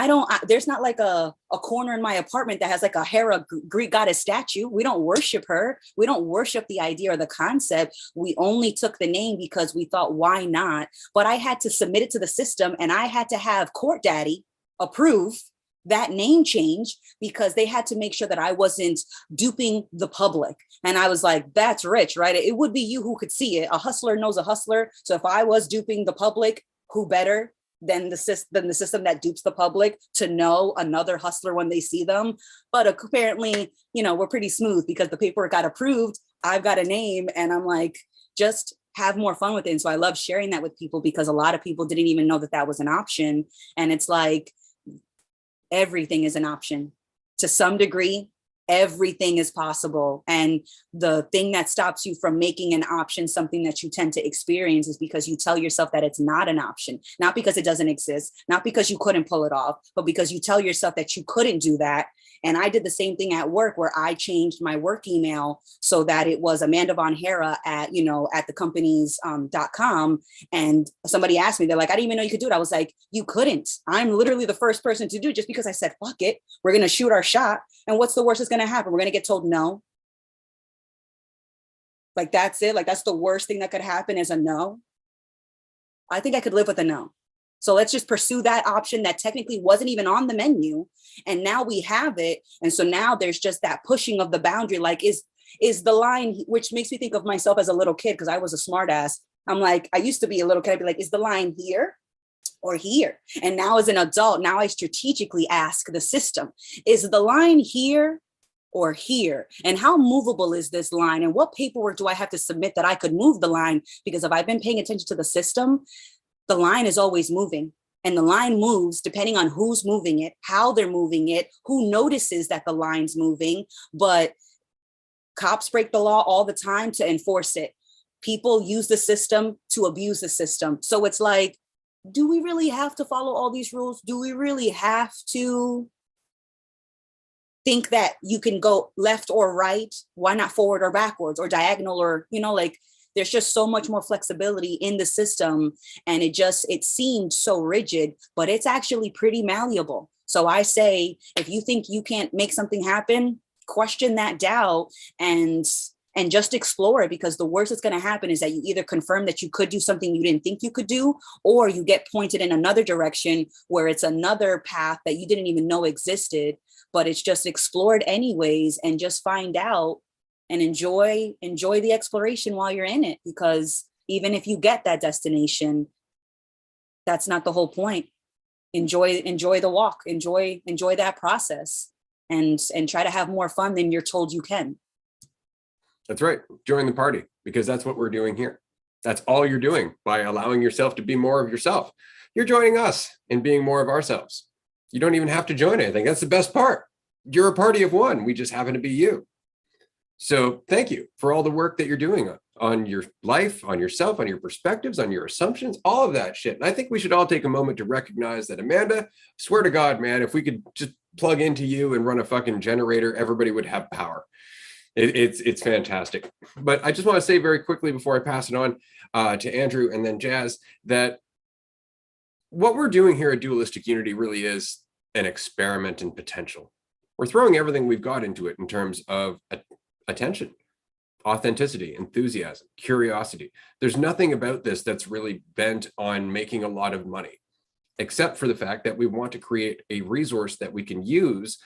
there's not like a corner in my apartment that has like a Hera Greek goddess statue. We don't worship her. We don't worship the idea or the concept. We only took the name because we thought, why not? But I had to submit it to the system, and I had to have Court Daddy approve that name change because they had to make sure that I wasn't duping the public. And I was like, that's rich, right? It would be you who could see it. A hustler knows a hustler. So if I was duping the public, who better than the system that dupes the public to know another hustler when they see them? But apparently, we're pretty smooth because the paperwork got approved. I've got a name, and I'm like, just have more fun with it. And so I love sharing that with people because a lot of people didn't even know that that was an option. And it's like, everything is an option to some degree. Everything is possible. And the thing that stops you from making an option something that you tend to experience is because you tell yourself that it's not an option, not because it doesn't exist, not because you couldn't pull it off, but because you tell yourself that you couldn't do that. And I did the same thing at work where I changed my work email so that it was Amanda Von Hera at the company's .com. And somebody asked me, they're like, I didn't even know you could do it. I was like, you couldn't. I'm literally the first person to do it just because I said, fuck it. We're going to shoot our shot. And what's the worst that's going to happen? We're going to get told no. Like, that's it. Like, that's the worst thing that could happen is a no. I think I could live with a no. So let's just pursue that option that technically wasn't even on the menu. And now we have it. And so now there's just that pushing of the boundary. Like, is the line, which makes me think of myself as a little kid, because I was a smart ass. I'm like, I used to be a little kid. I'd be like, is the line here or here? And now as an adult, now I strategically ask the system, is the line here or here? And how movable is this line? And what paperwork do I have to submit that I could move the line? Because if I've been paying attention to the system, the line is always moving. And the line moves depending on who's moving it, how they're moving it, who notices that the line's moving. But cops break the law all the time to enforce it. People use the system to abuse the system. So it's like, do we really have to follow all these rules? Do we really have to think that you can go left or right? Why not forward or backwards or diagonal or, like, there's just so much more flexibility in the system. And it seemed so rigid, but it's actually pretty malleable. So I say, if you think you can't make something happen, question that doubt and just explore it, because the worst that's going to happen is that you either confirm that you could do something you didn't think you could do, or you get pointed in another direction where it's another path that you didn't even know existed, but it's just explored anyways, and just find out and enjoy the exploration while you're in it. Because even if you get that destination, that's not the whole point. Enjoy the walk, enjoy that process, and try to have more fun than you're told you can. That's right. Join the party, because that's what we're doing here. That's all you're doing by allowing yourself to be more of yourself. You're joining us in being more of ourselves. You don't even have to join anything. That's the best part. You're a party of one. We just happen to be you. So thank you for all the work that you're doing on your life, on yourself, on your perspectives, on your assumptions, all of that shit. And I think we should all take a moment to recognize that, Amanda, swear to God, man, if we could just plug into you and run a fucking generator, everybody would have power. It's fantastic. But I just want to say very quickly before I pass it on to Andrew and then Jazz, that what we're doing here at Dualistic Unity really is an experiment in potential. We're throwing everything we've got into it in terms of attention, authenticity, enthusiasm, curiosity. There's nothing about this that's really bent on making a lot of money, except for the fact that we want to create a resource that we can use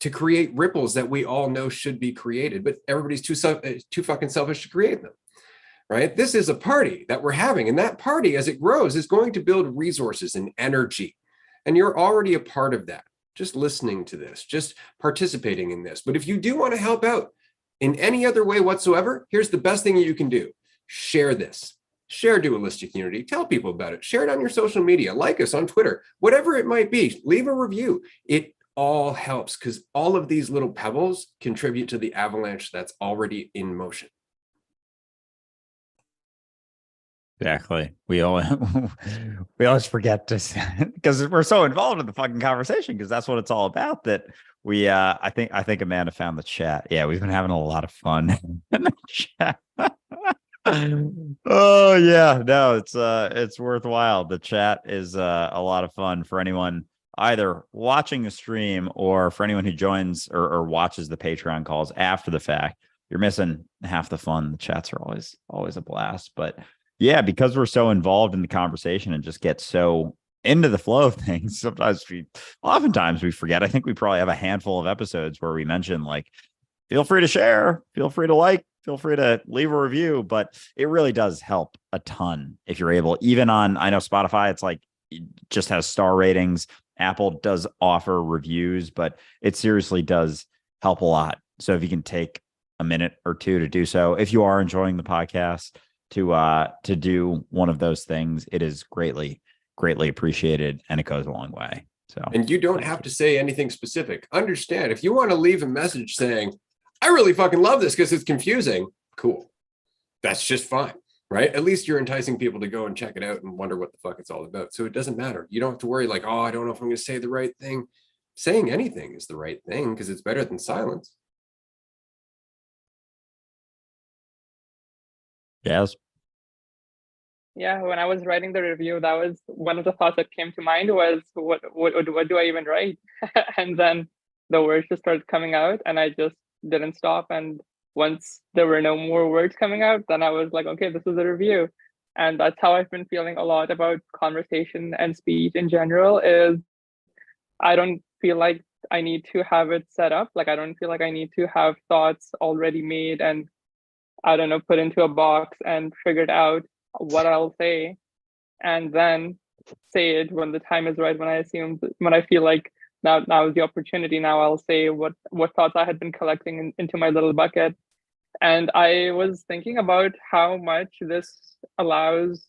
to create ripples that we all know should be created, but everybody's too fucking selfish to create them, right? This is a party that we're having, and that party, as it grows, is going to build resources and energy. And you're already a part of that, just listening to this, just participating in this. But if you do want to help out in any other way whatsoever, here's the best thing you can do. Share this. Share Dualistic Unity. Tell people about it. Share it on your social media. Like us on Twitter, whatever it might be. Leave a review. It all helps, because all of these little pebbles contribute to the avalanche that's already in motion. Exactly. We all we always forget to because we're so involved in the fucking conversation because that's what it's all about. That we I think Amanda found the chat. Yeah, we've been having a lot of fun in the chat. Oh yeah, no, it's worthwhile. The chat is a lot of fun for anyone either watching the stream or for anyone who joins or watches the Patreon calls after the fact. You're missing half the fun. The chats are always a blast, but yeah, because we're so involved in the conversation and just get so into the flow of things, oftentimes we forget. I think we probably have a handful of episodes where we mention like, feel free to share, feel free to like, feel free to leave a review, but it really does help a ton if you're able, even on, I know Spotify, it's like, it just has star ratings. Apple does offer reviews, but it seriously does help a lot. So if you can take a minute or two to do so, if you are enjoying the podcast, to do one of those things, it is greatly appreciated, and it goes a long way. So, and you don't have to say anything specific. Understand, if you want to leave a message saying, I really fucking love this because it's confusing, cool, that's just fine, right? At least you're enticing people to go and check it out and wonder what the fuck it's all about. So it doesn't matter. You don't have to worry like, oh, I don't know if I'm going to say the right thing. Saying anything is the right thing because it's better than silence. yes. Yeah, when I was writing the review, that was one of the thoughts that came to mind was what do I even write? And then the words just started coming out and I just didn't stop. And once there were no more words coming out, then I was like, okay, this is a review. And that's how I've been feeling a lot about conversation and speech in general is I don't feel like I need to have it set up. Like I don't feel like I need to have thoughts already made and I don't know, put into a box and figured out what I'll say and then say it when the time is right, when I feel like now is the opportunity. Now I'll say what thoughts I had been collecting into my little bucket. And I was thinking about how much this allows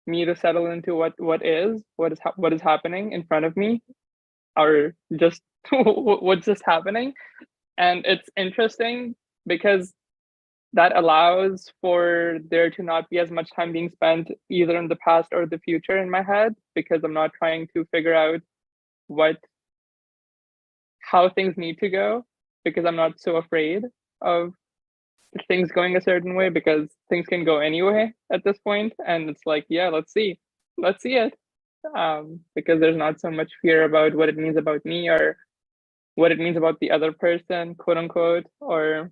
me to settle into what is happening in front of me or just what's just happening. And it's interesting because that allows for there to not be as much time being spent either in the past or the future in my head because I'm not trying to figure out how things need to go because I'm not so afraid of things going a certain way because things can go anyway at this point. And it's like, yeah, let's see it. Because there's not so much fear about what it means about me or what it means about the other person, quote unquote, or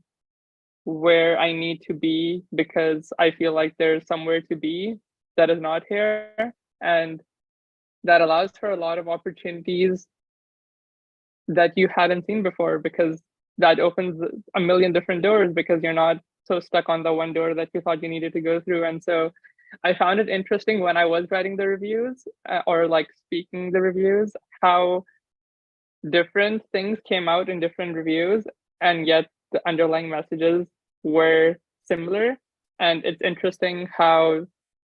where I need to be because I feel like there's somewhere to be that is not here. And that allows for a lot of opportunities that you hadn't seen before because that opens a million different doors because you're not so stuck on the one door that you thought you needed to go through. And so I found it interesting when I was writing the reviews or like speaking the reviews, how different things came out in different reviews, and yet the underlying messages were similar. And it's interesting how,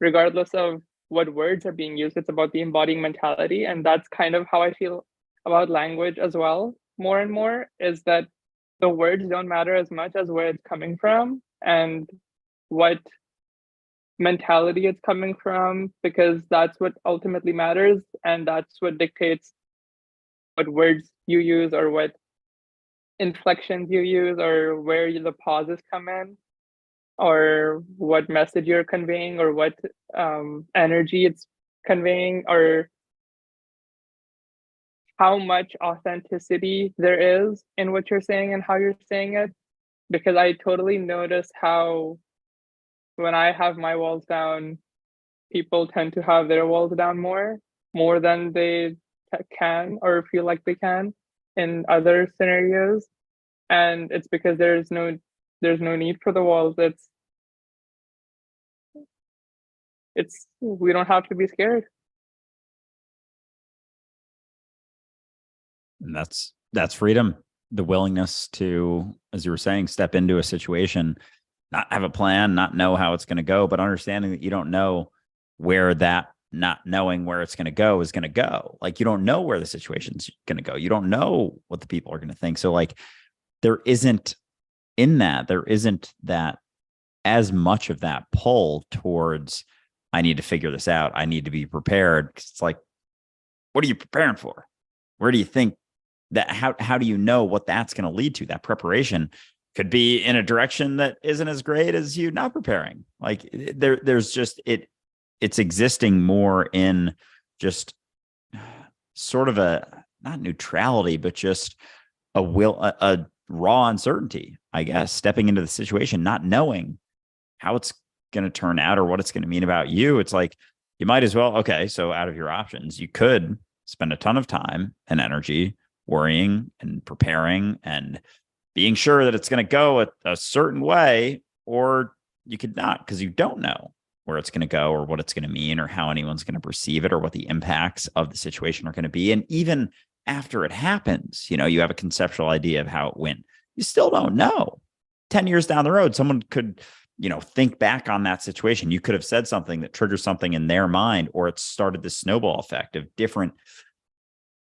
regardless of what words are being used, it's about the embodying mentality. And that's kind of how I feel about language as well, more and more, is that the words don't matter as much as where it's coming from and what mentality it's coming from, because that's what ultimately matters. And that's what dictates what words you use or what inflections you use or where the pauses come in or what message you're conveying or what energy it's conveying or how much authenticity there is in what you're saying and how you're saying it. Because I totally notice how when I have my walls down, people tend to have their walls down more than they can or feel like they can in other scenarios. And it's because there's no need for the walls. It's we don't have to be scared. And that's freedom, the willingness to, as you were saying, step into a situation, not have a plan, not know how it's going to go, but understanding that you don't know where that not knowing where it's going to go is going to go. Like you don't know where the situation's going to go. You don't know what the people are going to think. So like there isn't that as much of that pull towards I need to figure this out. I need to be prepared. 'Cause it's like, what are you preparing for? Where do you think that, how do you know what that's going to lead to? That preparation could be in a direction that isn't as great as you not preparing. Like there's just, it's existing more in just sort of a, not neutrality, but just a raw uncertainty, I guess, stepping into the situation, not knowing how it's going to turn out or what it's going to mean about you. It's like, you might as well, okay, so out of your options, you could spend a ton of time and energy worrying and preparing and being sure that it's going to go a certain way, or you could not, because you don't know where it's going to go or what it's going to mean or how anyone's going to perceive it or what the impacts of the situation are going to be. And even after it happens, you know, you have a conceptual idea of how it went. You still don't know. 10 years down the road, someone could, you know, think back on that situation. You could have said something that triggers something in their mind, or it started this snowball effect of different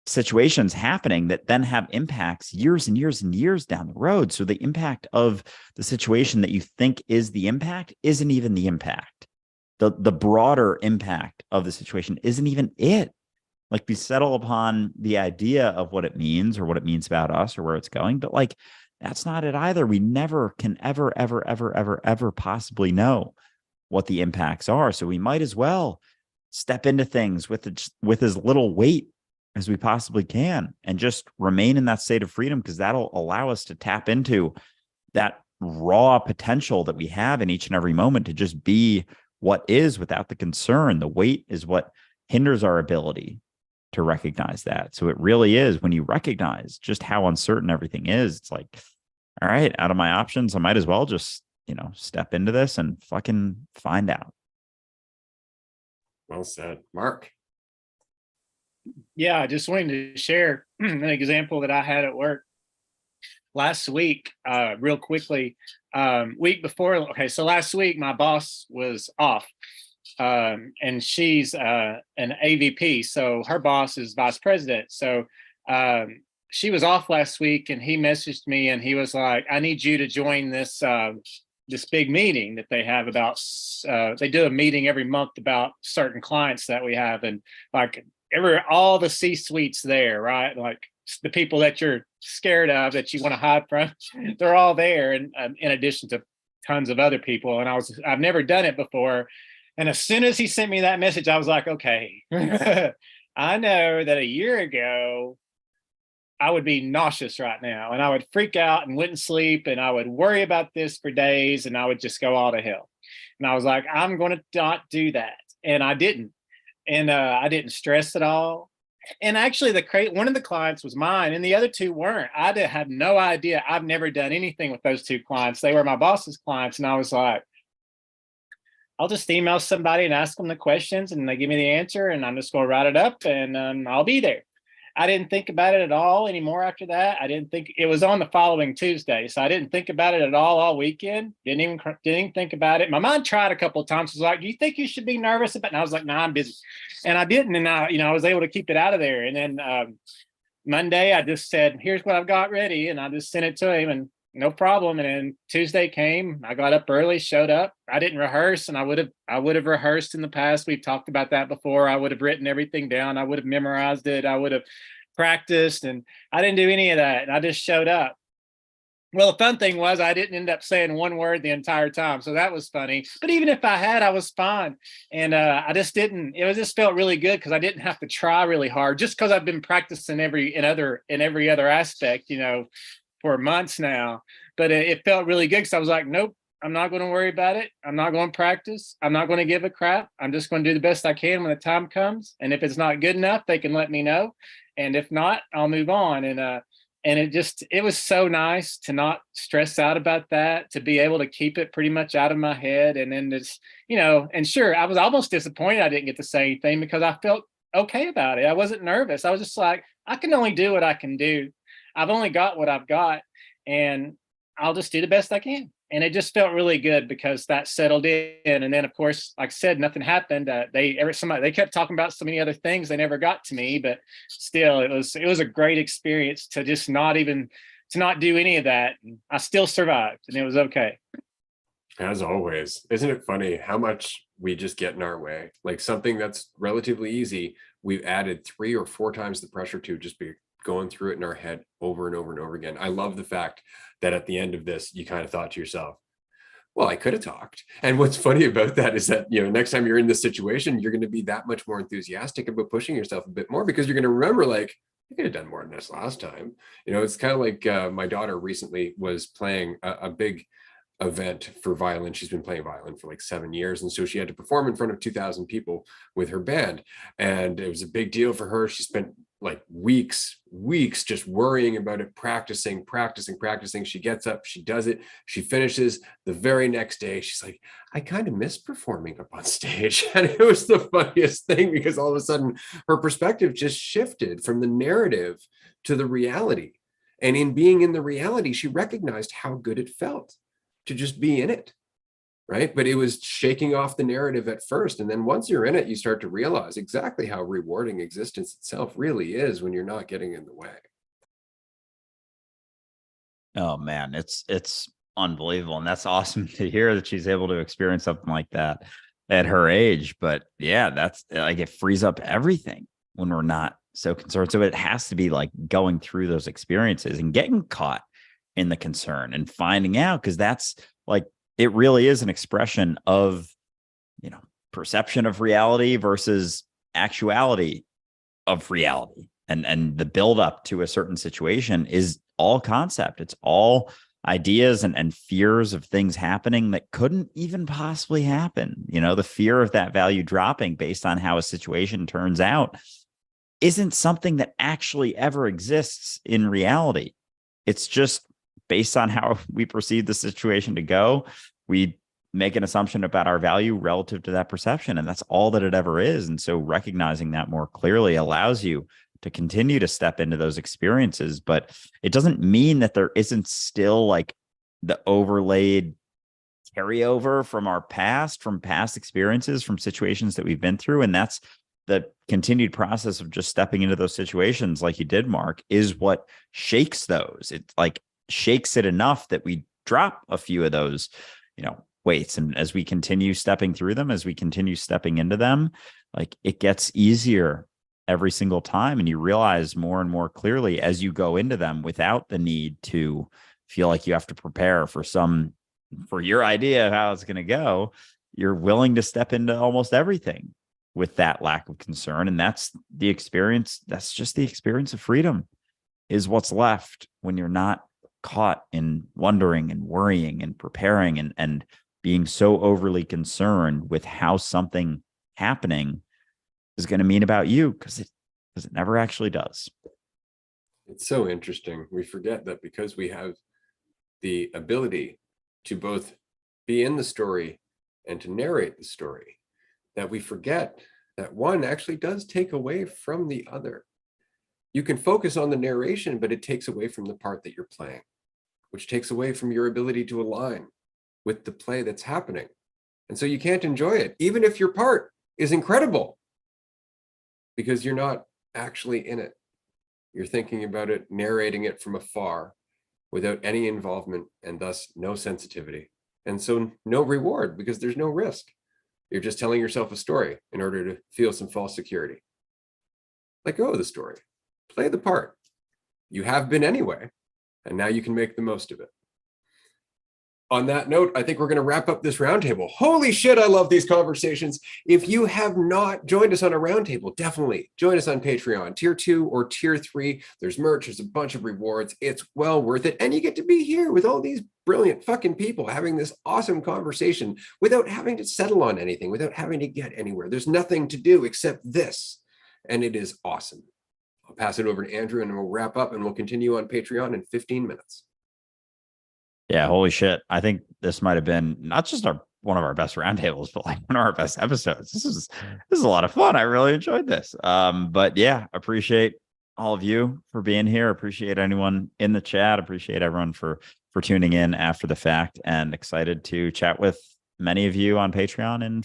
situations happening that then have impacts years and years and years down the road. So the impact of the situation that you think is the impact isn't even the impact. The broader impact of the situation isn't even it. Like, we settle upon the idea of what it means or what it means about us or where it's going, but like, that's not it either. We never can ever possibly know what the impacts are. So we might as well step into things with as little weight as we possibly can and just remain in that state of freedom, because that'll allow us to tap into that raw potential that we have in each and every moment to just be what is without the concern. The weight is what hinders our ability to recognize that. So it really is, when you recognize just how uncertain everything is, it's like, all right, out of my options, I might as well just, you know, step into this and fucking find out. Well said. Mark? Yeah, I just wanted to share an example that I had at work last week, real quickly. Week before, okay, so last week my boss was off, and she's an AVP, so her boss is vice president. So she was off last week, and he messaged me, and he was like, "I need you to join this this big meeting that they have about." They do a meeting every month about certain clients that we have, and like all the C-suites there, right? Like the people that you're scared of, that you want to hide from, they're all there, and in addition to tons of other people. And I've never done it before. And as soon as he sent me that message, I was like, okay, I know that a year ago I would be nauseous right now, and I would freak out and wouldn't sleep, and I would worry about this for days, and I would just go all to hell. And I was like, I'm going to not do that. And I didn't. And I didn't stress at all. And actually, one of the clients was mine, and the other two weren't. I had no idea. I've never done anything with those two clients. They were my boss's clients, and I was like, I'll just email somebody and ask them the questions, and they give me the answer, and I'm just going to write it up, and I'll be there. I didn't think about it at all anymore after that. I didn't think it was on the following Tuesday. So I didn't think about it at all weekend. Didn't even think about it. My mind tried a couple of times. Was like, do you think you should be nervous about it? And I was like, no, I'm busy. And I didn't. And I was able to keep it out of there. And then Monday, I just said, here's what I've got ready. And I just sent it to him, and no problem. And then Tuesday came, I got up early, showed up. I didn't rehearse, and I would have rehearsed in the past. We've talked about that before. I would have written everything down. I would have memorized it. I would have practiced, and I didn't do any of that. And I just showed up. Well, the fun thing was I didn't end up saying one word the entire time. So that was funny. But even if I had, I was fine. And I just didn't, just felt really good because I didn't have to try really hard, just because I've been practicing every other aspect, for months now. But it felt really good because I was like, nope, I'm not going to worry about it. I'm not going to practice. I'm not going to give a crap. I'm just going to do the best I can when the time comes. And if it's not good enough, they can let me know. And if not, I'll move on. And it was so nice to not stress out about that, to be able to keep it pretty much out of my head. And then it's, and sure, I was almost disappointed I didn't get to say anything because I felt okay about it. I wasn't nervous. I was just like, I can only do what I can do. I've only got what I've got, and I'll just do the best I can. And it just felt really good because that settled in. And then, of course, like I said, nothing happened. They kept talking about so many other things. They never got to me, but still, it was a great experience to just not do any of that. And I still survived, and it was okay. As always, isn't it funny how much we just get in our way? Like something that's relatively easy, we've added 3 or 4 times the pressure to just be going through it in our head over and over and over again. I love the fact that at the end of this, you kind of thought to yourself, well, I could have talked. And what's funny about that is that, next time you're in this situation, you're going to be that much more enthusiastic about pushing yourself a bit more, because you're going to remember, like, I could have done more than this last time. It's kind of like my daughter recently was playing a big event for violin. She's been playing violin for like 7 years. And so she had to perform in front of 2,000 people with her band. And it was a big deal for her. She spent like weeks just worrying about it, practicing. She gets up, she does it, she finishes. The very next day, she's like, I kind of miss performing up on stage. And it was the funniest thing, because all of a sudden her perspective just shifted from the narrative to the reality. And in being in the reality, she recognized how good it felt to just be in it, right? But it was shaking off the narrative at first. And then once you're in it, you start to realize exactly how rewarding existence itself really is when you're not getting in the way. Oh man, it's unbelievable. And that's awesome to hear that she's able to experience something like that at her age. But yeah, that's like, it frees up everything when we're not so concerned. So it has to be like going through those experiences and getting caught in the concern and finding out, because that's like, it really is an expression of, perception of reality versus actuality of reality. And the buildup to a certain situation is all concept. It's all ideas and fears of things happening that couldn't even possibly happen. The fear of that value dropping based on how a situation turns out isn't something that actually ever exists in reality. It's just based on how we perceive the situation to go. We make an assumption about our value relative to that perception, and that's all that it ever is. And so recognizing that more clearly allows you to continue to step into those experiences. But it doesn't mean that there isn't still like the overlaid carryover from our past, from past experiences, from situations that we've been through. And that's the continued process of just stepping into those situations like you did, Mark, is what shakes those. It like shakes it enough that we drop a few of those, weights. And as we continue stepping through them, as we continue stepping into them, like it gets easier every single time. And you realize more and more clearly as you go into them without the need to feel like you have to prepare for your idea of how it's going to go. You're willing to step into almost everything with that lack of concern. And that's the experience. That's just the experience of freedom, is what's left when you're not caught in wondering and worrying and preparing and being so overly concerned with how something happening is going to mean about you, because it never actually does. It's so interesting. We forget that because we have the ability to both be in the story and to narrate the story, that we forget that one actually does take away from the other. You can focus on the narration, but it takes away from the part that you're playing, which takes away from your ability to align with the play that's happening. And so you can't enjoy it, even if your part is incredible, because you're not actually in it. You're thinking about it, narrating it from afar without any involvement, and thus no sensitivity. And so no reward, because there's no risk. You're just telling yourself a story in order to feel some false security. Let go of the story. Play the part. You have been anyway, and now you can make the most of it. On that note, I think we're going to wrap up this roundtable. Holy shit, I love these conversations. If you have not joined us on a roundtable, definitely join us on Patreon, tier 2 or tier 3. There's merch, there's a bunch of rewards. It's well worth it. And you get to be here with all these brilliant fucking people having this awesome conversation without having to settle on anything, without having to get anywhere. There's nothing to do except this. And it is awesome. I'll pass it over to Andrew and we'll wrap up, and we'll continue on Patreon in 15 minutes. Yeah, holy shit. I think this might have been not just one of our best roundtables, but like one of our best episodes. This is a lot of fun. I really enjoyed this. But yeah, appreciate all of you for being here. Appreciate anyone in the chat. Appreciate everyone for tuning in after the fact, and excited to chat with many of you on Patreon in